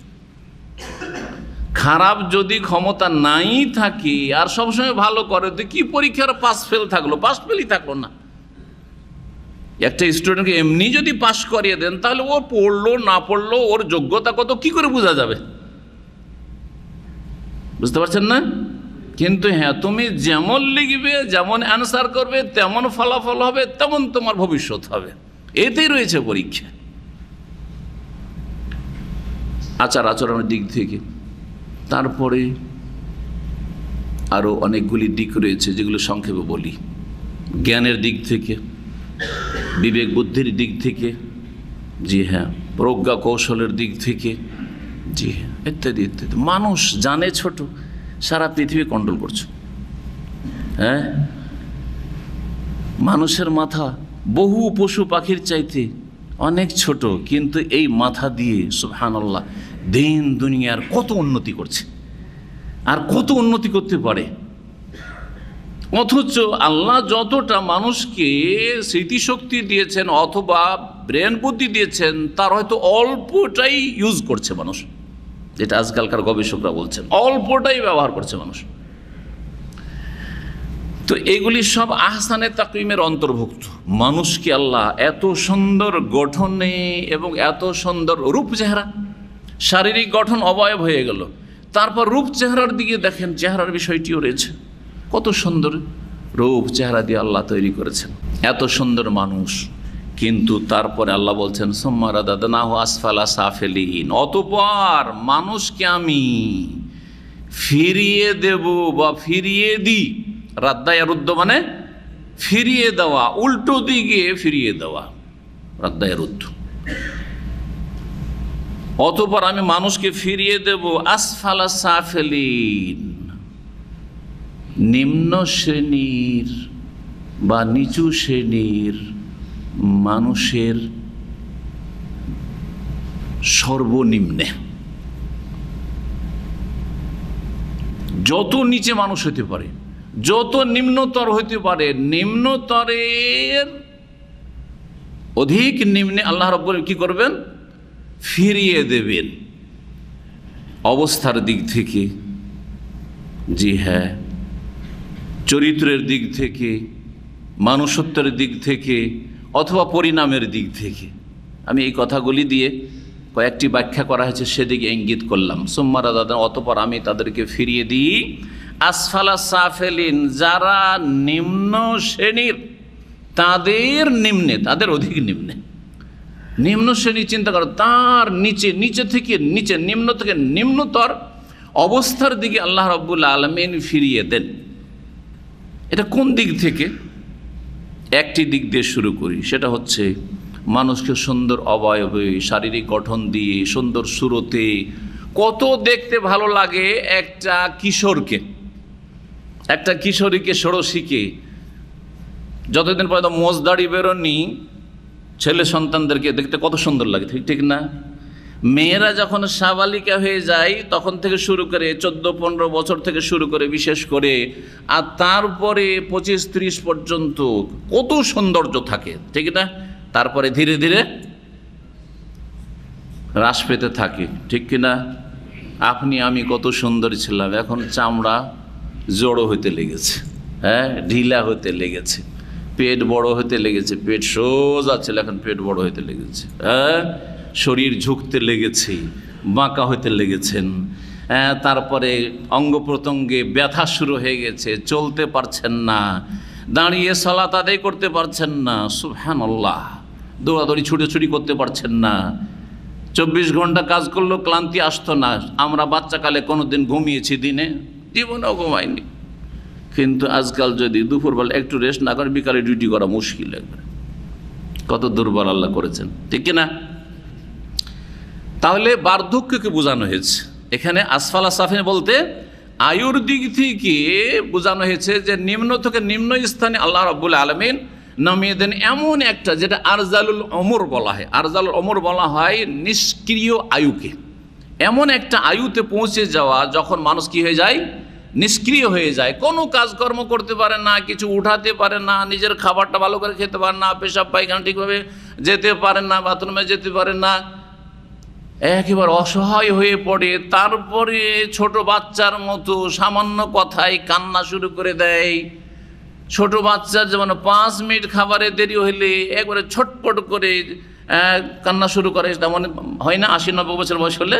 খারাপ যদি ক্ষমতা নাই থাকে আর সবসময় ভালো করে তো কি পরীক্ষার পাস ফেল থাকলো? পাস ফেলই থাকলো না। একটা স্টুডেন্টকে এমনি যদি পাস করিয়ে দেন তাহলে ও পড়লো না পড়লো, ওর যোগ্যতা কত কি করে বোঝা যাবে? বুঝতে পারছেন না? কিন্তু হ্যাঁ, তুমি যেমন লিখবে, যেমন অ্যান্সার করবে, তেমন ফলাফল হবে, তেমন তোমার ভবিষ্যৎ হবে। এতেই রয়েছে পরীক্ষা। আচার আচরণের দিক থেকে। তারপরে আরও অনেকগুলি দিক রয়েছে যেগুলো সংক্ষেপে বলি। জ্ঞানের দিক থেকে, বিবেক বুদ্ধির দিক থেকে, জি হ্যাঁ, প্রজ্ঞা কৌশলের দিক থেকে, জি হ্যাঁ, ইত্যাদি ইত্যাদি। মানুষ জানে ছোট, সারা পৃথিবী কন্ট্রোল করছে। হ্যাঁ, মানুষের মাথা বহু পশু পাখির চাইতে অনেক ছোট, কিন্তু এই মাথা দিয়ে সুবহানাল্লাহ দিন দুনিয়ার কত উন্নতি করছে আর কত উন্নতি করতে পারে। অথচ আল্লাহ যতটা মানুষকে স্মৃতিশক্তি দিয়েছেন অথবা ব্রেন বুদ্ধি দিয়েছেন তার হয়তো অল্পটাই ইউজ করছে মানুষ, যেটা আজকালকার গবেষকরা বলছেন, অল্পটাই ব্যবহার করছে মানুষ। তো এগুলি সব আহসানে তাকওয়িমের অন্তর্ভুক্ত। মানুষকে আল্লাহ এত সুন্দর গঠনে এবং এত সুন্দর রূপ চেহারা, শারীরিক গঠন অবয়ব হয়ে গেল, তারপর রূপ চেহারার দিকে দেখেন, চেহারার বিষয়টিও রয়েছে। কত সুন্দর রূপ চেহারা দিয়ে আল্লাহ তৈরি করেছেন, এত সুন্দর মানুষ। কিন্তু তারপরে আল্লাহ বলছেন সুম্মা রাদাদনাহু আসফালা সাফিলিন, অতঃপর মানুষকে আমি ফিরিয়ে দেব বা ফিরিয়ে দিই। রাদ্দা ইয়ারুদ্দ মানে ফিরিয়ে দেওয়া, উল্টো দিকে ফিরিয়ে দেওয়া, রাদ্দা ইয়ারুদ্দ। অতঃপর আমি মানুষকে ফিরিয়ে দেব আসফালা সাফিলিন, নিম্ন শ্রেণীর বা নিচু শ্রেণীর মানুষের সর্বনিম্নে। যত নিচে মানুষ হতে পারে, যত নিম্নতর হতে পারে, নিম্নতরের অধিক নিম্নে আল্লাহ রাব্বুল কি করবেন? ফিরিয়ে দেবেন অবস্থার দিক থেকে, জি হ্যাঁ, চরিত্রের দিক থেকে, মানুষত্বের দিক থেকে, অথবা পরিণামের দিক থেকে। আমি এই কথাগুলি দিয়ে কয়েকটি ব্যাখ্যা করা হয়েছে সেদিকে ইঙ্গিত করলাম। সুম্মারা দাদা, অতপর আমি তাদেরকে ফিরিয়ে দিই আসফালা সাফেলিন, যারা নিম্ন শ্রেণীর তাদের নিম্নে, তাদের অধিক নিম্নে। নিম্ন শ্রেণী চিন্তা করো, তার নিচে, নিচে থেকে নিচে, নিম্ন থেকে নিম্নতর অবস্থার দিকে আল্লাহ রাব্বুল আলামিন ফিরিয়ে দেন। এটা কোন দিক থেকে? একটি দিক দিয়ে শুরু করি, সেটা হচ্ছে মানুষকে সুন্দর অবয়বে, শারীরিক গঠন দিয়ে, সুন্দর সুরতে, কত দেখতে ভালো লাগে একটা কিশোরকে, একটা কিশোরীকে, ষোড়শীকে, যতদিন পর্যন্ত মোজ দাড়ি বেরোনি ছেলে সন্তানদেরকে দেখতে কত সুন্দর লাগে, ঠিক ঠিক না? মেয়েরা যখন সাবালিকা হয়ে যায় তখন থেকে শুরু করে 14-15 বছর থেকে শুরু করে বিশেষ করে, আর তারপরে 25-30 পর্যন্ত কত সৌন্দর্য থাকে, ঠিক না? তারপরে ধীরে ধীরে হ্রাস পেতে থাকে, ঠিক কিনা? আপনি আমি কত সুন্দর ছিলাম, এখন চামড়া জড়ো হতে লেগেছে, হ্যাঁ, ঢিলা হতে লেগেছে, পেট বড় হতে লেগেছে, পেট সোজা ছিল এখন পেট বড় হতে লেগেছে, হ্যাঁ, শরীর ঝুঁকতে লেগেছে, বাঁকা হতে লেগেছেন, তারপরে অঙ্গ প্রত্যঙ্গে ব্যথা শুরু হয়ে গেছে, চলতে পারছেন না, দাঁড়িয়ে সালাত আদায় করতে পারছেন না, সুবহানাল্লাহ, দৌড়াদৌড়ি ছুটোছুটি করতে পারছেন না, 24 ঘন্টা কাজ করলেও ক্লান্তি আসতো না। আমরা বাচ্চাকালে কোনোদিন ঘুমিয়েছি দিনে? জীবনেও ঘুমাইনি। কিন্তু আজকাল যদি দুপুরবেলা একটু রেস্ট না করে বিকালে ডিউটি করা মুশকিল একবার। কত দুর্বল আল্লাহ করেছেন, ঠিক কিনা? তাহলে বার্ধক্যকে বোঝানো হয়েছে এখানে। আসফালা সাফিন বলতে আয়ুর দিক থেকে বোঝানো হয়েছে যে নিম্ন থেকে নিম্ন স্থানে আল্লাহ রাব্বুল আলামিন নামিয়ে দেন এমন একটা, যেটা আরজালুল ওমর বলা হয়। আরজালুল ওমর বলা হয় নিষ্ক্রিয় আয়ুকে। এমন একটা আয়ুতে পৌঁছে যাওয়া যখন মানুষ কি হয়ে যায়, নিষ্ক্রিয় হয়ে যায়, কোনো কাজকর্ম করতে পারে না, কিছু উঠাতে পারে না, নিজের খাবারটা ভালো করে খেতে পারে না, পেশাব পায়খানা ঠিকভাবে যেতে পারে না, বাথরুমে যেতে পারে না, একেবারে অসহায় হয়ে পড়ে। তারপরে ছোট বাচ্চার মতো সামান্য কথায় কান্না শুরু করে দেয়। ছোট বাচ্চার যেমন 5 মিনিট খাবারে দেরি হইলে একবারে ছটপট করে কান্না শুরু করে, তেমন হয় না 80-90 বছর বয়স হলে?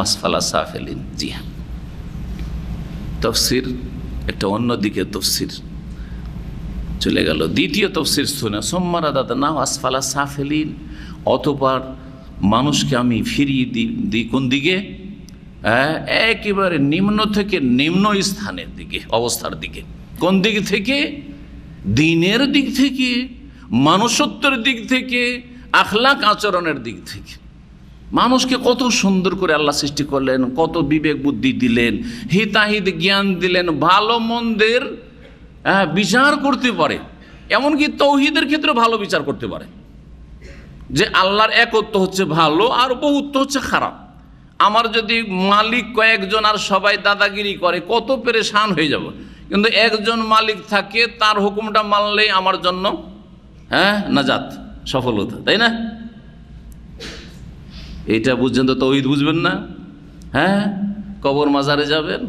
আসফালা সাফিলিন। জি হ্যাঁ, তফসির একটা অন্যদিকে তফসির চলে গেল। দ্বিতীয় তফসির শুনে সোম্মারা দাদা না আসফালা সাফিলিন, অতঃপর মানুষকে আমি ফিরিয়ে দিই কোন দিকে? একেবারে নিম্ন থেকে নিম্ন স্থানের দিকে, অবস্থার দিকে। কোন দিক থেকে? দিনের দিক থেকে, মানুষত্বের দিক থেকে, আখলাক আচরণের দিক থেকে। মানুষকে কত সুন্দর করে আল্লাহ সৃষ্টি করলেন, কত বিবেক বুদ্ধি দিলেন, হিতাহিত জ্ঞান দিলেন, ভালো মন্দের বিচার করতে পারে, এমনকি তৌহিদের ক্ষেত্রে ভালো বিচার করতে পারে, যে আল্লাহর একত্ব হচ্ছে ভালো আর বহুত্ব হচ্ছে খারাপ। আমার যদি মালিক কয়েকজন আর সবাই দাদাগিরি করে, কত পেরেশান হয়ে যাব। কিন্তু একজন মালিক থাকে, তার হুকুমটা মানলেই আমার জন্য নাজাত, সফলতা, তাই না? এইটা বুঝছেন তো তৌহিদ বুঝবেন না? কবর মাজারে যাবেন,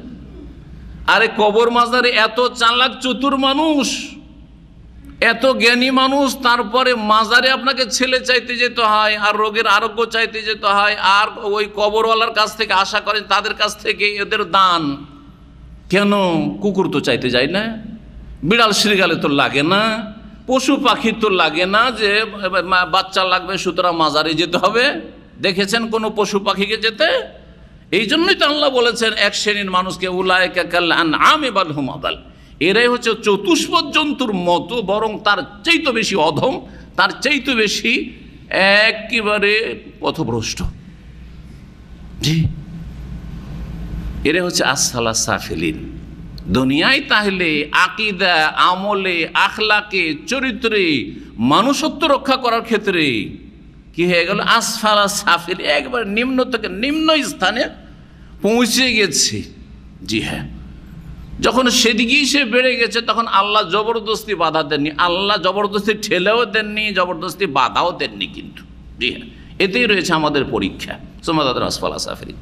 আরে কবর মাজারে এত চালাক চতুর মানুষ, এত জ্ঞানী মানুষ, তারপরে মাজারে আপনাকে ছেলে চাইতে যেতে হয়, আর রোগের আরোগ্য চাইতে যেতে হয়, আর ওই কবরওয়ালার কাছ থেকে আশা করেন তাদের কাছ থেকে এদের দান। কেন? কুকুর তো চাইতে যায় না, বিড়াল শৃগালে তো লাগে না, পশু পাখি তো লাগে না যে বাচ্চা লাগবে সুতরাং মাজারে যেতে হবে। দেখেছেন কোনো পশু পাখিকে যেতে? এই জন্যই তো আল্লাহ বলেছেন এক শ্রেণীর মানুষকে উলাইকা কাল আনআমি বাল হুম আদাল, এরাই হচ্ছে চতুষ্পদ জন্তুর মতো, বরং তার চাইতে বেশি অধম, তার চাইতে বেশি একেবারে পথভ্রষ্ট। জি, এরা হচ্ছে আসফালা সাফিলিন। দুনিয়ায় তাহলে আকীদা, আমলে, আখলাকে, চরিত্রে, মানুষত্ব রক্ষা করার ক্ষেত্রে কি হয়ে গেল? আসফালা সাফিল, একবার নিম্ন থেকে নিম্ন স্থানে পৌঁছে গেছে। জি হ্যাঁ, যখন সেদিকেই সে বেড়ে গেছে তখন আল্লাহ জবরদস্তি বাধা দেননি, আল্লাহ জবরদস্তি ঠেলেও দেননি, জবরদস্তি বাধাও দেননি। কিন্তু জি হ্যাঁ, এতেই রয়েছে আমাদের পরীক্ষা। সোমাদাদ আসফালা সাফিলিন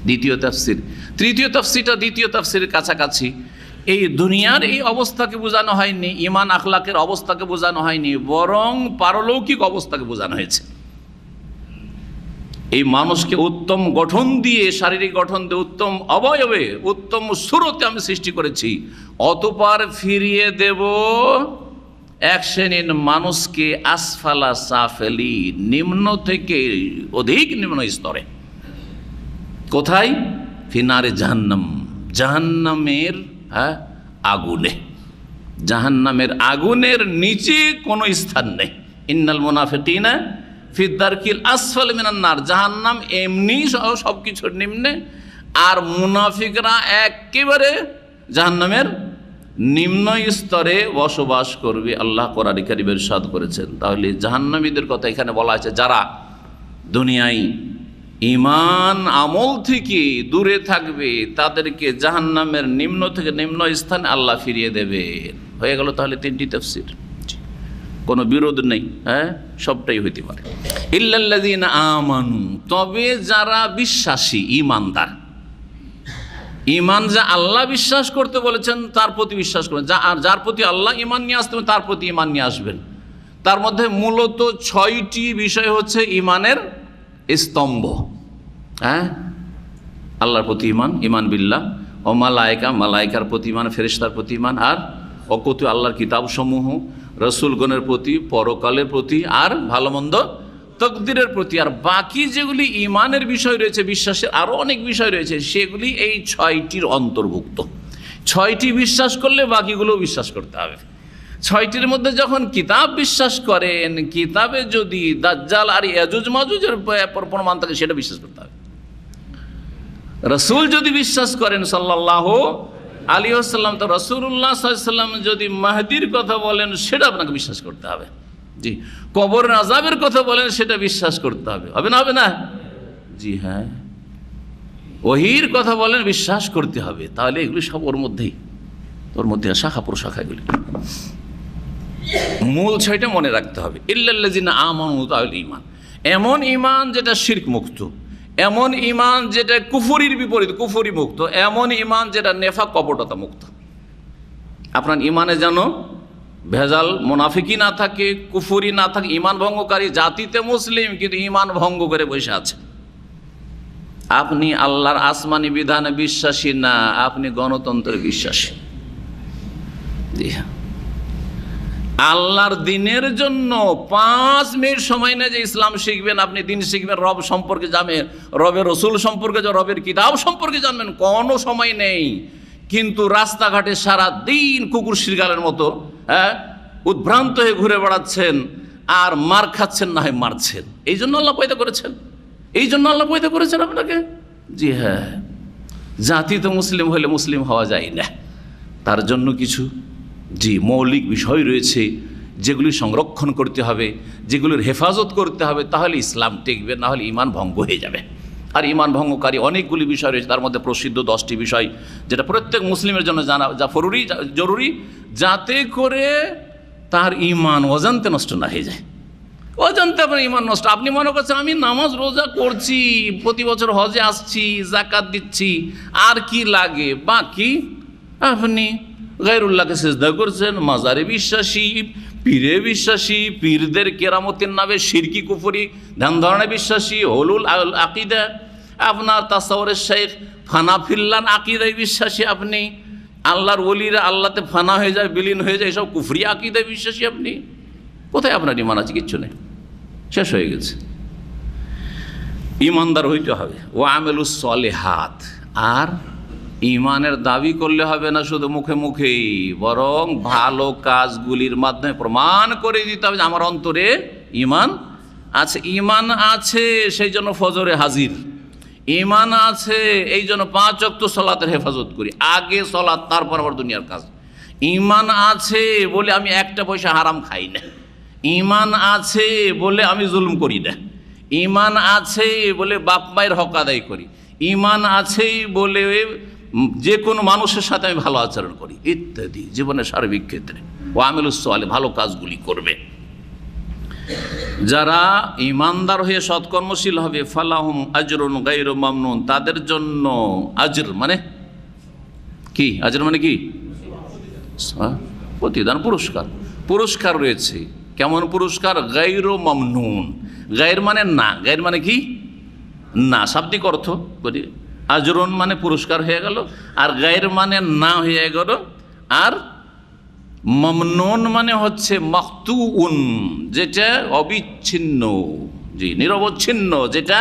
দ্বিতীয় তাফসির। তৃতীয় তাফসিরটা দ্বিতীয় তাফসিরের কাছাকাছি। এই দুনিয়ার এই অবস্থাকে বোঝানো হয়নি, ইমান আখলাকের অবস্থাকে বোঝানো হয়নি, বরং পারলৌকিক অবস্থাকে বোঝানো হয়েছে। এই মানুষকে উত্তম গঠন দিয়ে, শারীরিক গঠন দিয়ে, উত্তম অবয়বে, উত্তম সুরতে আমি সৃষ্টি করেছি, অতঃপর ফিরিয়ে দেব এক শ্রেণীর মানুষকে আসফালা সাফেলি, নিম্ন থেকে অধিক নিম্ন স্তরে। কোথায়? ফিনারে জাহান্নাম, জাহান্নামের আগুনে, জাহান্নামের আগুনের নিচে কোনো স্থান নেই। ইন্নাল মুনাফিকিনা ফি দারকিল আসফাল মিনান নার, জাহান্নাম এমনি সব কিছুর নিম্নে, আর মুনাফিকরা একেবারে জাহান্নামের নিম্ন স্তরে বসবাস করবে। আল্লাহ কোরআন কারীমে ইরশাদ করেছেন। তাহলে জাহান্নামীদের কথা এখানে বলা হয়েছে, যারা দুনিয়ায় ঈমান আমল থেকে দূরে থাকবে, তাদেরকে জাহান্নামের নিম্ন থেকে নিম্ন স্থানে আল্লাহ ফিরিয়ে দেবে। হয়ে গেল তাহলে তিনটি তাফসীর, কোনো বিরোধ নেই, সবটাই হইতে পারে। ইল্লাল্লাযীনা আমানু, তবে যারা বিশ্বাসী, ঈমানদার, ঈমান যা আল্লাহ বিশ্বাস করতে বলেছেন তার প্রতি বিশ্বাস করবেন, যার প্রতি আল্লাহ ঈমান নিয়ে আসতে তার প্রতি ঈমান নিয়ে আসবেন। তার মধ্যে মূলত 6টি বিষয় হচ্ছে ঈমানের স্তম্ভ। আল্লাহর প্রতি ঈমান, ঈমান বিল্লাহ ও মালায়েকা, মালায়েকার প্রতি ঈমান, ফেরেশতার প্রতি ঈমান, আর অকুত আল্লাহর কিতাবসমূহ, রসুলগণের প্রতি, পরকালের প্রতি, আর ভালো মন্দ তকদিরের প্রতি। আর বাকি যেগুলি ঈমানের বিষয় রয়েছে, বিশ্বাসের আরও অনেক বিষয় রয়েছে, সেগুলি এই 6টির অন্তর্ভুক্ত। 6টি বিশ্বাস করলে বাকিগুলো বিশ্বাস করতে হবে। 6টির মধ্যে যখন কিতাব বিশ্বাস করেন, কিতাবে যদি দাজ্জাল আর ইয়াজুজ মাজুজের প্রমাণ থাকে সেটা বিশ্বাস করতে হবে। রসুল যদি বিশ্বাস করেন সাল্লাল্লাহু আলাইহি ওয়াসাল্লাম, তো রাসূলুল্লাহ সাল্লাল্লাহু আলাইহি ওয়াসাল্লাম যদি মাহদির কথা বলেন সেটা আপনাকে বিশ্বাস করতে হবে। জি, কবরের আযাবের কথা বলেন সেটা বিশ্বাস করতে হবে। হবে না? হবে না? জি হ্যাঁ। ওহীর কথা বলেন, বিশ্বাস করতে হবে। তাহলে এগুলি সব ওর মধ্যেই, ওর মধ্যে শাখা প্রশাখা এগুলি। মূল 6টা মনে রাখতে হবে। ইল্লাল্লাযিনা আমানু, তাহলে ঈমান, এমন ঈমান যেটা শিরক মুক্ত, এমন ঈমান যেটা কুফরির বিপরীত, কুফরি মুক্ত, এমন ঈমান যেটা নেফাক কপটতা মুক্ত। আপনার ঈমানে যেন ভেজাল মুনাফিকি না থাকে, কুফরি না থাকে। ঈমান ভঙ্গকারী জাতিতে মুসলিম, কিন্তু ঈমান ভঙ্গ করে বসে আছে। আপনি আল্লাহর আসমানি বিধানে বিশ্বাসী না, আপনি গণতন্ত্রে বিশ্বাসী। জি হ্যাঁ, আল্লাহর দিনের জন্য 5 মিনিট সময় নেই যে ইসলাম শিখবেন, আপনি দিন শিখবেন, রব সম্পর্কে জানবেন, রবের রসুল সম্পর্কে, রবের কিতাব সম্পর্কে জানবেন, কোনো সময় নেই। কিন্তু রাস্তাঘাটে সারা দিন কুকুর শিরগালের মতো উদ্ভ্রান্ত হয়ে ঘুরে বেড়াচ্ছেন, আর মার খাচ্ছেন, না হয় মারছেন। এই জন্য আল্লাহ পয়দা করেছেন, এই জন্য আল্লাহ পয়দা করেছেন আপনাকে। জি হ্যাঁ, জাতি তো মুসলিম হলে মুসলিম হওয়া যায় না, তার জন্য কিছু মৌলিক বিষয় রয়েছে যেগুলি সংরক্ষণ করতে হবে, যেগুলির হেফাজত করতে হবে, তাহলে ইসলাম টিকবে, না হলে ঈমান ভঙ্গ হয়ে যাবে। আর ঈমান ভঙ্গকারী অনেকগুলি বিষয় রয়েছে, তার মধ্যে প্রসিদ্ধ 10টি বিষয়, যেটা প্রত্যেক মুসলিমের জন্য জানা জরুরি, যাতে করে তার ঈমান অজান্তে নষ্ট না হয়ে যায়। অজান্তে আপনার ঈমান নষ্ট। আপনি মনে করছেন আমি নামাজ রোজা করছি, প্রতি বছর হজে আসছি, যাকাত দিচ্ছি, আর কি লাগে, বাকি আপনি গায়রুল্লাহকে সিজদা করছেন, মাজারে বিশ্বাসী, পীরে বিশ্বাসী, পীরদের কেরামতের নামে শিরকি কুফরি ধ্যান ধারণা বিশ্বাসী, হলুল আকিদা, আপনার তাসাউরের শেখ ফানা ফিল্লান আকিদায় বিশ্বাসী, আপনি আল্লাহর ওলিরা আল্লাহতে ফানা হয়ে যায়, বিলীন হয়ে যায়, এসব কুফরি আকিদায় বিশ্বাসী। আপনি কোথায় আপনার ঈমান আছে? কিচ্ছু নেই, শেষ হয়ে গেছে। ঈমানদার হইতে হবে। ও আমেলুস সলিহাত, আর ঈমানের দাবি করলে হবে না শুধু মুখে মুখেই, বরং ভালো কাজগুলির মাধ্যমে প্রমাণ করে দিতে হবে যে আমার অন্তরে ঈমান আছে। ঈমান আছে সেই জন্য ফজরে হাজির, ঈমান আছে এই জন্য 5 ওয়াক্ত সালাতের হেফাজত করি, আগে সালাত তারপর আবার দুনিয়ার কাজ। ঈমান আছে বলে আমি একটা পয়সা হারাম খাই না, ঈমান আছে বলে আমি জুলুম করি না, ঈমান আছে বলে বাপ মায়ের হক আদায় করি, ঈমান আছে বলে যে কোনো মানুষের সাথে আমি ভালো আচরণ করি, ইত্যাদি জীবনের সার্বিক ক্ষেত্রে। ও আমেলুস সালেহ, ভালো কাজগুলি করবে। যারা ঈমানদার হয়ে সৎকর্মশীল হবে, ফালাহুম আজরুন গায়রু মামনুন, তাদের জন্য আজর মানে কি? আজর মানে কি? প্রতিদান, পুরস্কার, পুরস্কার রয়েছে। কেমন পুরস্কার? গায়র মামনুন। গায়ের মানে না, গায়ের মানে কি না, শাব্দিক অর্থ করি। আজরুন মানে পুরস্কার হয়ে গেল, আর গায়ের মানে না হয়ে গেল। আর মামনুন মানে হচ্ছে মাকতুউন, যেটা অবিচ্ছিন্ন, জি নিরবচ্ছিন্ন, যেটা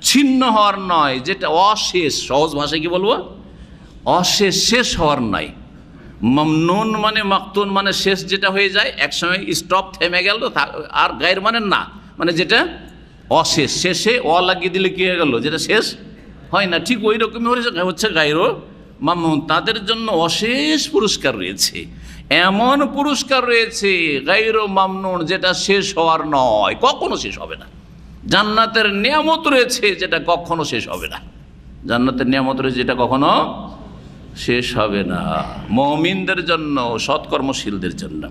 ছিন্ন হওয়ার নয়, যেটা অশেষ। সহজ ভাষায় কি বলবো? অশেষ, শেষ হওয়ার নয়। মামনুন মানে মাকতুন মানে শেষ, যেটা হয়ে যায় একসময় স্টপ, থেমে গেল। আর গায়ের মানে না, মানে যেটা অশেষ, শেষে লাগিয়ে দিলে কি হয়ে গেল, যেটা শেষ হয় না, ঠিক ওই রকমই হচ্ছে গায়র মামনুন। তাদের জন্য অশেষ পুরস্কার রয়েছে, এমন পুরস্কার রয়েছে গায়র মামনুন, যেটা শেষ হওয়ার নয়, কখনো শেষ হবে না। জান্নাতের নিয়ামত রয়েছে যেটা কখনো শেষ হবে না। জান্নাতের নিয়ামত রয়েছে যেটা কখনো শেষ হবে না, মুমিনদের জন্য, সৎকর্মশীলদের জন্য।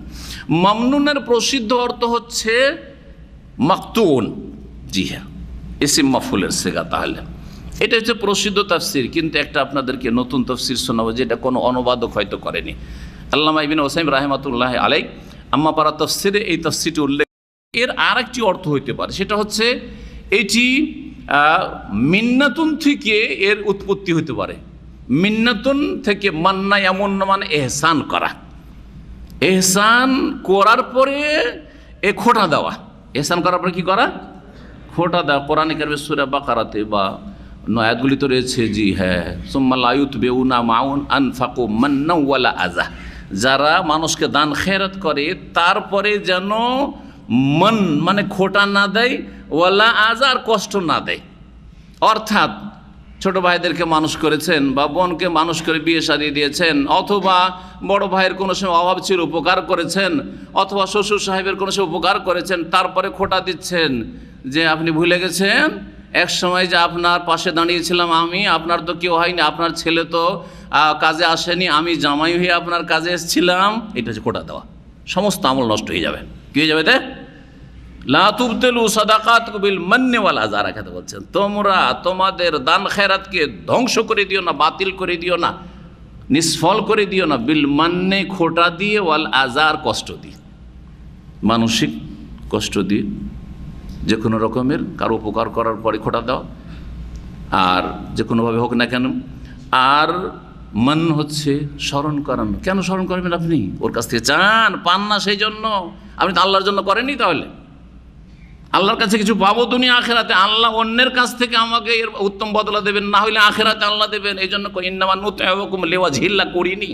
মামনুনের প্রসিদ্ধ অর্থ হচ্ছে মাকতুন। জি হ্যাঁ, ইসিম মাফুলের সেগা। তাহলে এটা হচ্ছে প্রসিদ্ধ তাফসির, কিন্তু একটা আপনাদেরকে নতুন তাফসির শোনাবো, যেটা কোনো অনুবাদক হয়তো করেনি। আল্লামা ইবনে উসাইম রাহিমাতুল্লাহ আলাইহি আম্মা পারা তাফসিরে এই তাফসিরটি উল্লেখ। এর আর একটি অর্থ হইতে পারে, সেটা হচ্ছে এটি মিন্নাতুন থেকে এর উৎপত্তি হতে পারে। মিন্নাতুন থেকে মান্না, এমন মানে এহসান করা, এহসান করার পরে এ খোঁটা দেওয়া। এহসান করার পরে কি করা? খোঁটা দেওয়া। কোরআন কারিমে সূরা বাকারাতে বা আয়াতগুলি তো রয়েছে। জি হ্যাঁ, সুম্মা লা ইউতবিউনা মাউন আনফাকু মান্না ওয়ালা আযা। যারা মানুষকে দান খেরাত করে তারপরে যেন মন মানে খোঁটা না দেয়, ওয়ালা আযা আর কষ্ট না দেয়। অর্থাৎ ছোট ভাইদেরকে মানুষ করেছেন বা বোনকে মানুষ করে বিয়ে শাদী দিয়েছেন, অথবা বড় ভাইয়ের কোনো সময় অভাব ছিল উপকার করেছেন, অথবা শ্বশুর সাহেবের কোনো সময় উপকার করেছেন, তারপরে খোঁটা দিচ্ছেন যে আপনি ভুলে গেছেন এক সময় যে আপনার পাশে দাঁড়িয়েছিলাম আমি, আপনার তো কেউ হয়নি, আপনার ছেলে তো কাজে আসেনি, আমি জামাই হয়ে আপনার কাজে এসেছিলাম। এটা হচ্ছে খোঁটা দেওয়া। সমস্ত আমল নষ্ট হয়ে যাবে। কি হয়ে যাবে? লা তুবতিলু সাদাকাতুকুম বিল মান্নি ওয়াল আযা। রাখাতে বলছেন, তোমরা তোমাদের দান খেরাতকে ধ্বংস করে দিও না, বাতিল করে দিও না, নিষ্ফল করে দিও না, বিল মান্নে খোঁটা দিয়ে, ওয়াল আযার কষ্ট দিয়ে, মানসিক কষ্ট দিয়ে, যে কোনো রকমের কারো উপকার করার পরে খোঁটা দাও, আর যে কোনোভাবে হোক না কেন। আর মান হচ্ছে স্মরণ করানো। কেন স্মরণ করবেন? আপনি ওর কাছ থেকে চান, পান না, সেই জন্য। আপনি তো আল্লাহর জন্য করেননি, তাহলে আল্লাহর কাছে কিছু পাবো দুনিয়া আখেরাতে। আল্লাহ অন্যের কাছ থেকে আমাকে এর উত্তম বদলা দেবেন, না হলে আখেরাতে আল্লাহ দেবেন। এই জন্য ইন্নামা নুতইমুকুম লিওয়াজহিল্লাহ করিনি,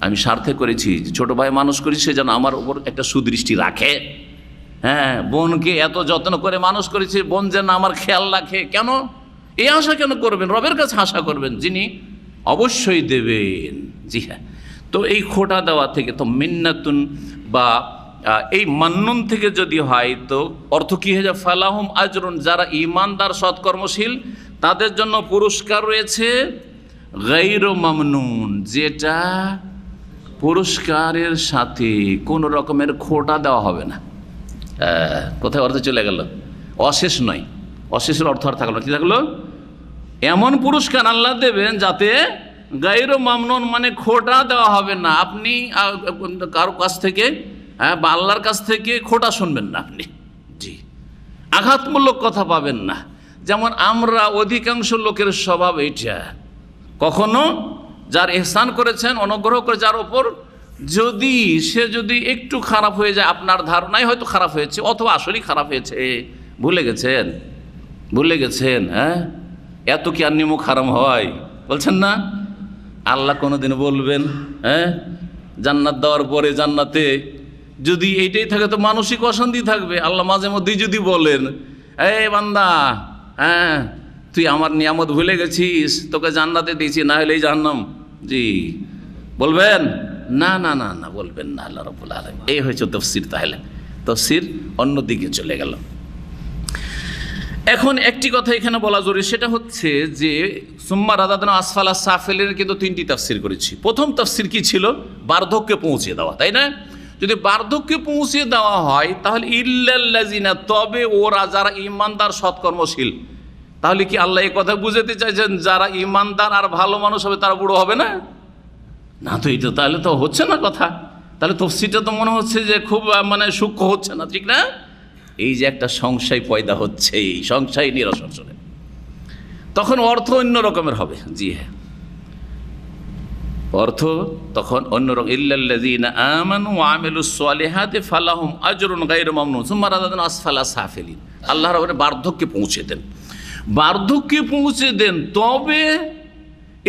আমি স্বার্থে করেছি। ছোট ভাই মানুষ করেছি, সে যেন আমার উপর একটা সুদৃষ্টি রাখে। হ্যাঁ, বোনকে এত যত্ন করে মানুষ করেছি, বোন যেন আমার খেয়াল রাখে। কেন এই আশা কেন করবেন? রবের কাছে আশা করবেন, যিনি অবশ্যই দেবেন। জি হ্যাঁ, তো এই খোঁটা দেওয়া থেকে তো মিন্নাতুন বা এই মান্নুন থেকে যদি হয় তো অর্থ কী হয়ে যায়? ফালাহুম আজরুন, যারা ইমানদার সৎকর্মশীল তাদের জন্য পুরস্কার রয়েছে গায়র মামনুন, যেটা পুরস্কারের সাথে কোনো রকমের খোঁটা দেওয়া হবে না। কোথায় অর্থ চলে গেল? অশেষ নয়, অশেষের অর্থ আর থাকলো না। কি থাকলো? এমন পুরস্কার আল্লাহ দেবেন যাতে গায়র মামনুন মানে খোঁটা দেওয়া হবে না। আপনি কারো কাছ থেকে বা আল্লাহর কাছ থেকে খোঁটা শুনবেন না আপনি। জি, আঘাতমূলক কথা পাবেন না। যেমন আমরা অধিকাংশ লোকের স্বভাব এইটা, কখনো যার ইহসান করেছেন, অনুগ্রহ করে যার ওপর, যদি সে যদি একটু খারাপ হয়ে যায়, আপনার ধারণায় হয়তো খারাপ হয়েছে, অথবা আসলেই খারাপ হয়েছে, ভুলে গেছেন, ভুলে গেছেন। হ্যাঁ, এত কি আর নিমুখ হারাম হয়? বলছেন না? আল্লাহ কোনোদিন বলবেন হ্যাঁ জান্নাত দেওয়ার পরে জান্নাতে যদি এইটাই থাকে তো মানসিক অশান্তি থাকবে। আল্লাহ মাঝে মধ্যেই যদি বলেন, এই বান্দা, হ্যাঁ তুই আমার নিয়ামত ভুলে গেছিস, তোকে জান্নাতে দিয়েছি, না হলেই জাহান্নাম। জি, বলবেন? না না না না, বলবেন না। আল্লাহ রাব্বুল আলামিন, এই হয়েছে তাফসীর। তাহলে তাফসীর অন্যদিকে চলে গেল। এখন একটি কথা এখানে বলা জরুরি, সেটা হচ্ছে যে সুম্মা রাদাদনা আসফালা সাফিলিন কিন্তু তিনটি তাফসীর করেছি। প্রথম তাফসীর কি ছিল? বার্ধক্যে পৌঁছে দেওয়া, তাই না? যদি বার্ধক্যে পৌঁছে দেওয়া হয় তাহলে ইল্লাল্লাযিনা, তবে ওরা যারা ঈমানদার সৎকর্মশীল। তাহলে কি আল্লাহ এই কথা বুঝাতে চাইছেন যারা ঈমানদার আর ভালো মানুষ হবে তারা বুড়ো হবে না? না তো এটা তাহলে তো হচ্ছে না কথা, তাহলে তফসিরটা তো মনে হচ্ছে যে খুব সূক্ষ্ম হচ্ছে না, ঠিক না? এই যে একটা সংশয় পয়দা হচ্ছে, এই সংশয় নিরসনে তখন অর্থ অন্য রকমের হবে। জি হ্যাঁ, অর্থ তখন অন্যরকম। ইল্লাল্লাযীনা আমানু ওয়া আমিলুস সালিহাতি ফালাহুম আজরুন গায়রু মামনুন সুম্মা রাদাদনা আসফালা সাফিলিন। আল্লাহ রাব্বুল বার্ধক্যে পৌঁছে দেন, বার্ধক্যে পৌঁছে দেন। তবে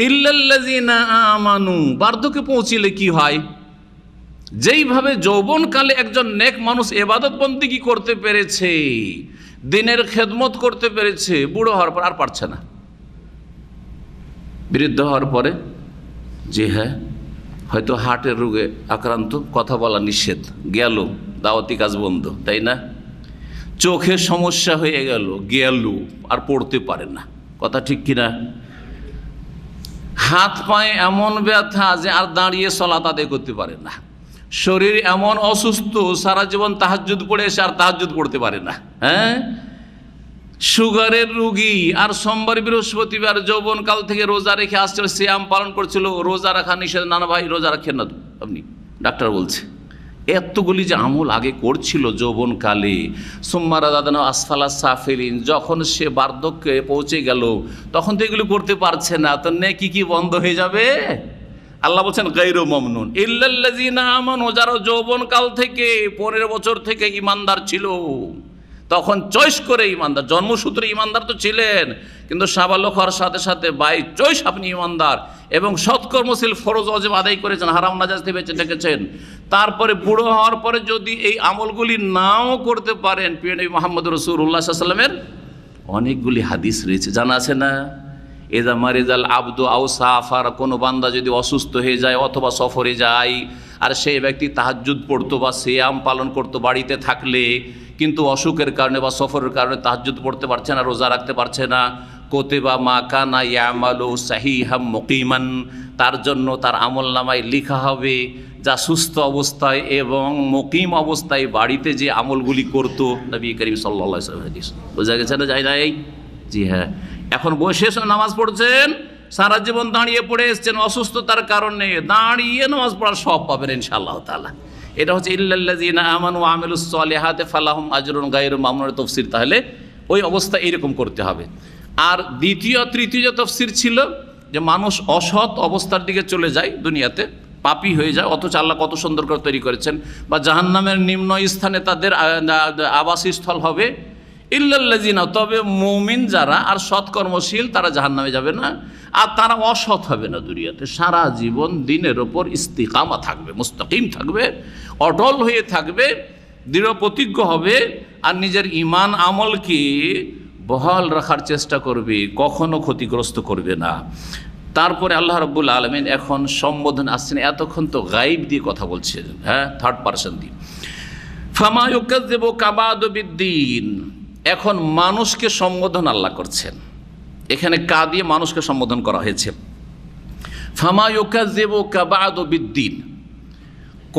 ইল্লাল্লাযীনা আমানু, বার্ধক্যে পৌঁছলে কি হয়? যেইভাবে যৌবনকালে একজন নেক মানুষ ইবাদত বন্দেগী করতে পেরেছে, দিনের খেদমত করতে পেরেছে, বুড়ো হওয়ার পর আর পারছে না, বৃদ্ধ হওয়ার পরে যে হ্যাঁ হয়তো হার্টের রোগে আক্রান্ত, কথা বলা নিষেধ, গেল দাওয়াতি কাজ বন্ধ, তাই না? চোখের সমস্যা হয়ে গেল, আর পড়তে পারে না, কথা ঠিক কিনা? হাত পায়ে এমন ব্যথা যে আর দাঁড়িয়ে সালাত আদায় করতে পারে না, শরীর এমন অসুস্থ সারা জীবন তাহাজ্জুদ পড়ে এসে আর তাহাজ্জুদ পড়তে পারে না, হ্যাঁ, সুগারের রোগী আর সোমবার বৃহস্পতিবার যৌবনকাল থেকে রোজা রেখে আসছিল, সিয়াম পালন করছিল, রোজা রাখা নিষেধ, না ভাই রোজা রাখেন না তো আপনি, ডাক্তার বলছে। এতগুলি যে আমল আগে করছিল যৌবনকালে, সুম্মা রাদাদনা আসফালা সাফিলিন, যখন সে বার্ধক্যে পৌঁছে গেল তখন তো এগুলো করতে পারছে না, তো নেকি কি বন্ধ হয়ে যাবে? আল্লাহ বলছেন গায়রু মামনুন ইল্লাল্লাযীনা আমানু, যারা যৌবনকাল থেকে 15 বছর থেকে ইমানদার ছিল, তখন চয়েস করে ইমানদার, জন্মসূত্রে ইমানদার তো ছিলেন, কিন্তু সাবালক হওয়ার সাথে সাথে বাই চয়েস আপনি ইমানদার এবং সৎকর্মশীল, ফরজ ওয়াজিব আদায় করেছেন, হারাম নাজায়েজ থেকে বেঁচে থেকেছেন। তারপরে বুড়ো হওয়ার পরে যদি এই আমলগুলি নাও করতে পারেন, প্রিয় নবী মুহাম্মদ রাসূলুল্লাহ সাল্লাল্লাহু আলাইহি ওয়াসাল্লামের অনেকগুলি হাদিস রয়েছে, জানা আছে না? এজা মারিজাল আবদু আও সাফার, কোনো বান্দা যদি অসুস্থ হয়ে যায় অথবা সফরে যায়, আর সেই ব্যক্তি তাহাজ্জুদ পড়তো বা সিয়াম পালন করতো বাড়িতে থাকলে, কিন্তু অসুখের কারণে বা সফরের কারণে তাহাজ্জুদ পড়তে পারছে না, রোজা রাখতে পারছে না, কোতেবা মা কানা ইয়ামালু সাহিহাম মুকিমান, তার জন্য তার আমলনামায় লেখা হবে যা সুস্থ অবস্থায় এবং মুকিম অবস্থায় বাড়িতে যে আমলগুলি করতো। নবী করিম সাল্লাল্লাহু আলাইহি ওয়াসাল্লাম হাদিস বোঝা গেছে না? যায় নাই? জি হ্যাঁ। এখন বসে নামাজ পড়ছেন, সারা জীবন দাঁড়িয়ে পড়ে এসছেন, অসুস্থতার কারণে দাঁড়িয়ে নামাজ পড়ার সব পাবেন ইনশাআল্লাহ তাআলা। এটা হচ্ছে ইল্লাল্লাযীনা আমানু ওয়া আমিলুস সালিহাতি ফালাহুম আজরুন গায়রু মামনুন তাফসীর। তাহলে ওই অবস্থা এইরকম করতে হবে। আর দ্বিতীয় তৃতীয় তাফসীর ছিল যে মানুষ অসৎ অবস্থার দিকে চলে যায়, দুনিয়াতে পাপী হয়ে যায়, অথচ আল্লাহ কত সুন্দর করে তৈরি করেছেন, বা জাহান্নামের নিম্ন স্থানে তাদের আবাসস্থল হবে। ইল্লাল্লাযীনা, তবে মুমিন যারা আর সৎকর্মশীল তারা জাহান্নামে যাবে না, আর তারা অসৎ হবে না, দুনিয়াতে সারা জীবন দিনের ওপর ইস্তিকামা থাকবে, মুস্তাকিম থাকবে, অটল হয়ে থাকবে, দৃঢ় প্রতিজ্ঞ হবে, আর নিজের ঈমান আমলকে বহাল রাখার চেষ্টা করবে, কখনো ক্ষতিগ্রস্ত করবে না। তারপরে আল্লাহ রাব্বুল আলামিন এখন সম্বোধন আসছেন, এতক্ষণ তো গায়েব দিয়ে কথা বলছেন, হ্যাঁ, থার্ড পারসন দিয়ে। ফামা ইউকাযযিবুকা বা'দু বিদ্দীন, এখন মানুষকে সম্বোধন আল্লাহ করছেন, এখানে কা দিয়ে মানুষকে সম্বোধন করা হয়েছে। ফামা ইউকাযযিবুকা বা'দু বিদ্দীন,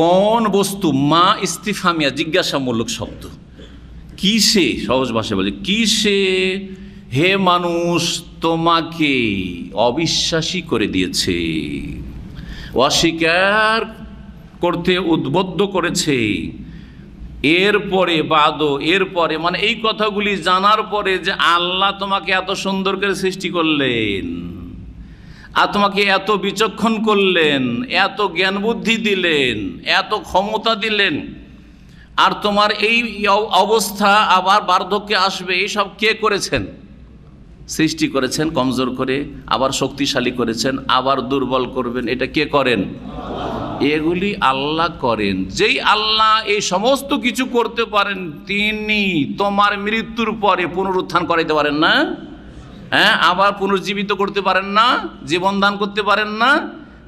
কোন বস্তু, মা ইস্তিফহামিয়া, জিজ্ঞাসামূলক শব্দ, কিসে, সহজ ভাষায় বলে কিসে হে মানুষ তোমাকে অবিশ্বাসী করে দিয়েছে, অস্বীকার করতে উদ্বুদ্ধ করেছে। এরপরে এরপরে মানে এই কথাগুলি জানার পরে যে আল্লাহ তোমাকে এত সুন্দর করে সৃষ্টি করলেন, আর তোমাকে এত বিচক্ষণ করলেন, এত জ্ঞান বুদ্ধি দিলেন, এত ক্ষমতা দিলেন, আর তোমার এই অবস্থা আবার বার্ধক্যে আসবে, এইসব কে করেছেন? সৃষ্টি করেছেন কমজোর করে, আবার শক্তিশালী করেছেন, আবার দুর্বল করবেন, এটা কে করেন? এগুলি আল্লাহ করেন। যেই আল্লাহ এই সমস্ত কিছু করতে পারেন, তিনি তোমার মৃত্যুর পরে পুনরুত্থান করাইতে পারেন না, হ্যাঁ, আবার পুনর্জীবিত করতে পারেন না, জীবন দান করতে পারেন না,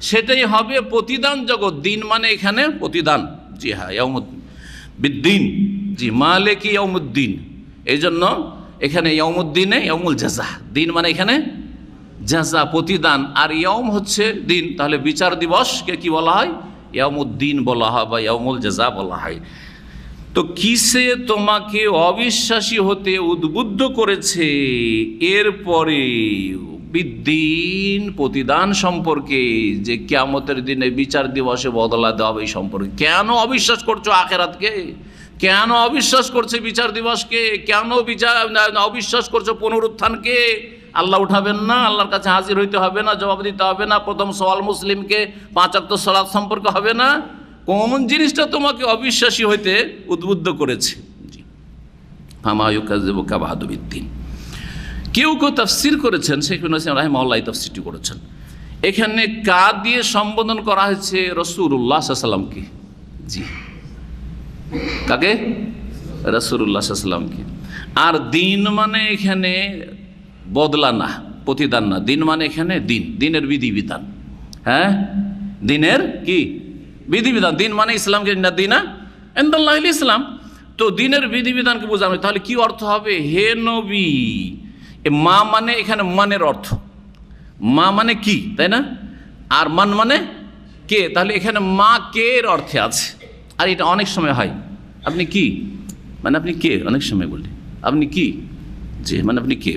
সেটাই হবে প্রতিদান জগৎ। দিন মানে এখানে প্রতিদান, জি হ্যাঁ, বিদ্দিন, জি, মালিকি ইয়াউমুদ্দিন, এই জন্য এখানে ইয়াউমুদ্দিনে ইয়াউমুল জাযা, দিন মানে এখানে জাযা, প্রতিদান, আর ইয়াউম হচ্ছে দিন, তাহলে বিচার দিবসকে কি বলা হয়? ইয়াউমুদ্দিন বলা হয় বা ইয়াউমুল জাযা বলা হয়। তো কিসে তোমাকে অবিশ্বাসী হতে উদ্বুদ্ধ করেছে, এরপরে বিদ্দিন, প্রতিদান সম্পর্কে, যে কিয়ামতের দিনে বিচার দিবসে বদলা দেওয়া হবে এই সম্পর্কে। কেন অবিশ্বাস করছো আখিরাতকে? কেন অবিশ্বাস করছে বিচার দিবসকে? কেন অবিশ্বাস করছো পুনরুত্থানকে? আল্লাহ উঠাবেন না? আল্লাহর কাছে হাজির হইতে হবে না? জবাব দিতে হবে না? প্রথম সওয়াল মুসলিমকে 5 ওয়াক্ত সালাত সম্পর্কে হবে না? কোন জিনিসটা তোমাকে অবিশ্বাসী হইতে উদ্বুদ্ধ করেছে? ফামা ইউকাযযিবুকা বা'দু বিদ্দিন। কেউ কেউ তাফসীর করেছেন, শেখ ইবনে হাসিম রাহিমাহুল্লাহ এই তাফসীরটি করেছেন। এখানে কা দিয়ে সম্বোধন করা হয়েছে রাসূলুল্লাহ সাল্লাল্লাহু আলাইহি ওয়াসাল্লামকে। জি, কাকে? রাসূলুল্লাহ সাল্লাল্লাহু আলাইহি ওয়াসাল্লামকে। আর দিন মানে এখানে বদলা না, প্রতিদান না। দিন মানে এখানে দিন, দিনের বিধিবিধান। হ্যাঁ, দিনের কি বিধিবিধান? দিন মানে ইসলামকে, না দিনা ইনদাল্লাহিল ইসলাম। তো দিনের বিধিবিধানকে বোঝানো, তাহলে কি অর্থ হবে? হে নবী, মা মানে এখানে মানের অর্থ, মা মানে কি, তাই না? আর মান মানে কে, তাহলে এখানে মা কে এর অর্থে আছে। আর এটা অনেক সময় হয়, আপনি কি মানে আপনি কে, অনেক সময় বলি আপনি কি, যে মানে আপনি কে।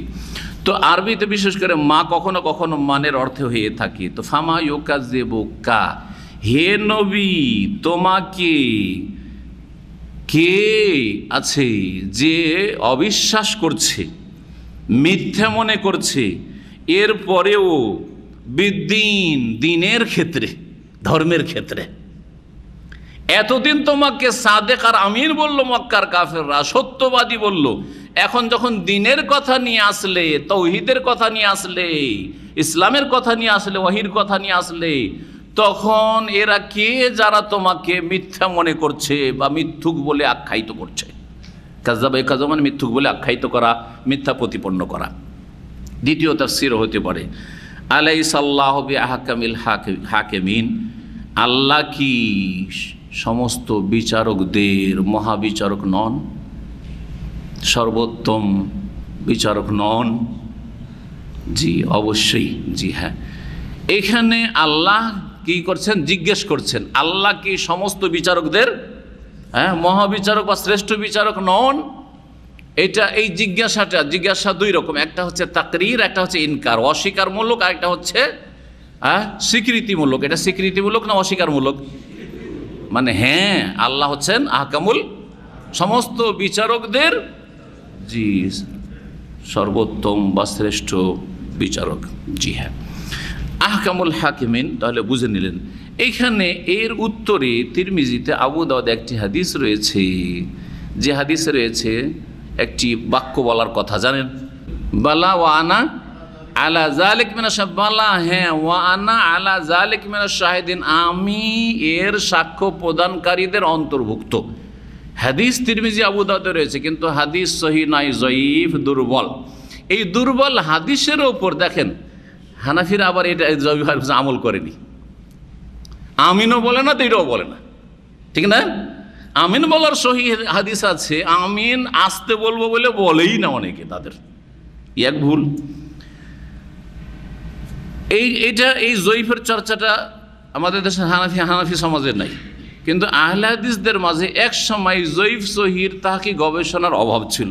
তো আরবিতে বিশেষ করে মা কখনো কখনো মানের অর্থে হয়ে থাকে। তো ফামা ইউকাযযিবুকা, হে নবী তোমাকে কে আছে যে অবিশ্বাস করছে, মিথ্যা মনে করছে, এরপরেও বিদ্দিন, দিনের ক্ষেত্রে, ধর্মের ক্ষেত্রে। এতদিন তোমাকে সাদেক আর আমির বলল মক্কার কাফেররা, সত্যবাদী বলল। এখন যখন দিনের কথা নিয়ে আসলে, তৌহিদের কথা নিয়ে আসলে, ইসলামের কথা নিয়ে আসলে, ওয়াহির কথা নিয়ে আসলে, তখন এরা কে যারা তোমাকে মিথ্যা মনে করছে বা মিথ্যুক বলে আখ্যায়িত করছে। কাযাবা কাযাবা মানে মিথ্যুক বলে আখ্যায়িত করা, মিথ্যা প্রতিপন্ন করা। দ্বিতীয় তাফসীর হতে পারে আলাইসাল্লাহু বিআহকামিল হাকিমিন, আল্লাহ কি সমস্ত বিচারকদের মহাবিচারক নন, সর্বোত্তম বিচারক নন? জি অবশ্যই, জি হ্যাঁ। এখানে আল্লাহ কি করছেন? জিজ্ঞেস করছেন, আল্লাহ কি সমস্ত বিচারকদের মহাবিচারক বা শ্রেষ্ঠ বিচারক নন? এটা এই জিজ্ঞাসা দুই রকম, একটা হচ্ছে তাকরীর, একটা হচ্ছে ইনকার, অস্বীকারমূলক, আর একটা হচ্ছে স্বীকৃতিমূলক। এটা স্বীকৃতিমূলক না অস্বীকারমূলক? মানে হ্যাঁ, আল্লাহ হচ্ছেন আহকামুল, সমস্ত বিচারকদের জি সর্বোত্তম বা শ্রেষ্ঠ বিচারক। জি হ্যাঁ, আহকামুল হাকিমিন। তাহলে বুঝে নিলেন। এইখানে এর উত্তরে তিরমিজিতে, আবু দাউদ একটি হাদিস রয়েছে, যে হাদিসে রয়েছে একটি বাক্য বলার কথা, জানেন? বালা ওয়া আনা আলা যালিক মিনাশ শাহিদিন, বালা হ্যাঁ, ওয়া আনা আলা যালিক মিনাশ শাহিদিন, আমি এর সাক্ষ্য প্রদানকারীদের অন্তর্ভুক্ত। হাদিস তিরমিজি আবু দাউদে রয়েছে, কিন্তু হাদিস সহিহ নাই, জয়ীফ, দুর্বল। এই দুর্বল হাদিসের ওপর দেখেন হানাফিরা আবার এটা আমল করেনি। আমিনও বলে না, তো এটাও বলে না, ঠিক না? আমিন বলার সহিহ হাদিস আছে, আমিন আসতে বলবো বলে বলেই না অনেকে, তাদের এক ভুল। এই জয়ীফের চর্চাটা আমাদের দেশে হানাফি সমাজের নাই, কিন্তু আহলে হাদিসদের মাঝে এক সময় জয়ীফ সহির তাহাকি গবেষণার অভাব ছিল,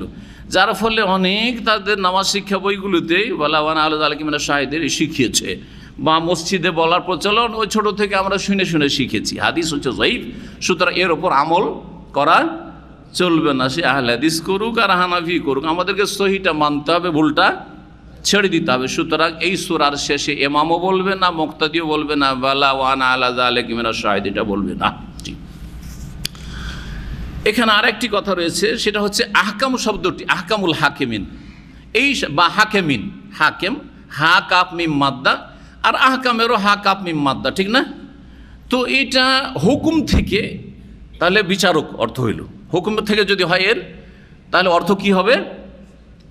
যার ফলে অনেক তাদের নামাজ শিক্ষা বইগুলোতেই বলা ওয়ানা আলা যালিক মিনাশ শাহিদিন শিখিয়েছে, বা মসজিদে বলার প্রচলন ওই ছোট থেকে আমরা শুনে শুনে শিখেছি। হাদিস হচ্ছে জয়ীফ, সুতরাং এর ওপর আমল করা চলবে না। সে আহলে হাদিস করুক আর হানাফি করুক, আমাদেরকে সহিটা মানতে হবে, ভুলটা ছেড়ে দিতে হবে। সুতরাং এই সূরার শেষে ইমামও বলবে না, মুক্তাদিও বলবে না, বালা ওয়ানা আলা যালিক মিনাশ শাহিদিন এটা বলবে না। এখানে আরেকটি কথা রয়েছে, সেটা হচ্ছে আহকাম শব্দটি, আহকামুল হাকিমিন, এই বা হাকিমিন, হাকিম হা কাপ মিম মাদ্দা, আর আহকামেরও হা কাপ মিম মাদ্দা, ঠিক না? তো এটা হুকুম থেকে, তাহলে বিচারক অর্থ হইল। হুকুম থেকে যদি হয় এর, তাহলে অর্থ কি হবে?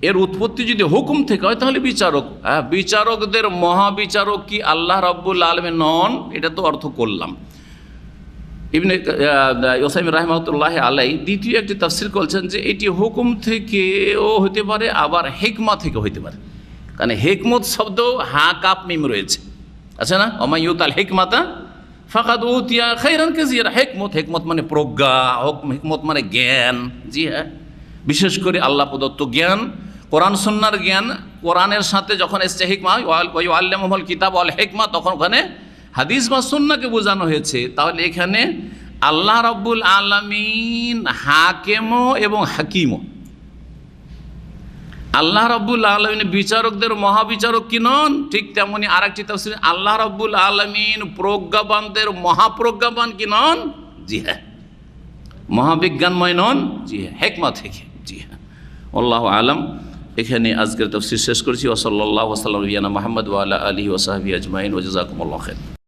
এর উৎপত্তি যদি হুকুম থেকে হয় তাহলে বিচারক। বিচারকদের মহাবিচারক কি আল্লাহ রাব্বুল আলামিন নন? এটা তো অর্থ করলাম। ইবনে ইউসাইমিন রাহিমাহুল্লাহ আলাই দ্বিতীয় একটি তাফসীর করছেন যে এটি হুকুম থেকেও হতে পারে, আবার হিকমা থেকে হইতে পারে। কারণ হিকমত শব্দ হা কাপ মিম রয়েছে, আছে না? ওমা ইউতাল হিকমাতা ফাকাদ উতিয়া খাইরান কাসীরা। হিকমত মানে প্রজ্ঞা, হিকমত মানে জ্ঞান। জি হ্যাঁ, বিশেষ করে আল্লাহ প্রদত্ত জ্ঞান, কোরআন সুন্নাহর জ্ঞান, কোরআনের সাথে যখন এসছে হিকমা ওয়াল্লামুহুল কিতাব ওয়াল হিকমা, তখন ওখানে হাদিস বা সুন্নাহকে বোঝানো হয়েছে। তাহলে এখানে আল্লাহ রাব্বুল আলামিন হাকেমও এবং হাকিমও। আল্লাহ রাব্বুল আলামিন বিচারকদের মহাবিচারক কি নন, ঠিক তেমনি আরেকটি তাফসীর আল্লাহ রাব্বুল আলামিন প্রজ্ঞাবানদের মহাপ্রজ্ঞাবান কি নন, জি হ্যাঁ, মহাবিজ্ঞানময় নন, জি হ্যাঁ, হিকমা থেকে, জি হ্যাঁ। আল্লাহু আলাম। এখানে আজকের তাফসীর শেষ করছি। ওয়া সাল্লাল্লাহু ওয়া সাল্লাম আলা মুহাম্মদ ওয়া আলা আলিহি ওয়া সাহবিহি আজমাইন ওয়া জাযাকুমুল্লাহু খাইর।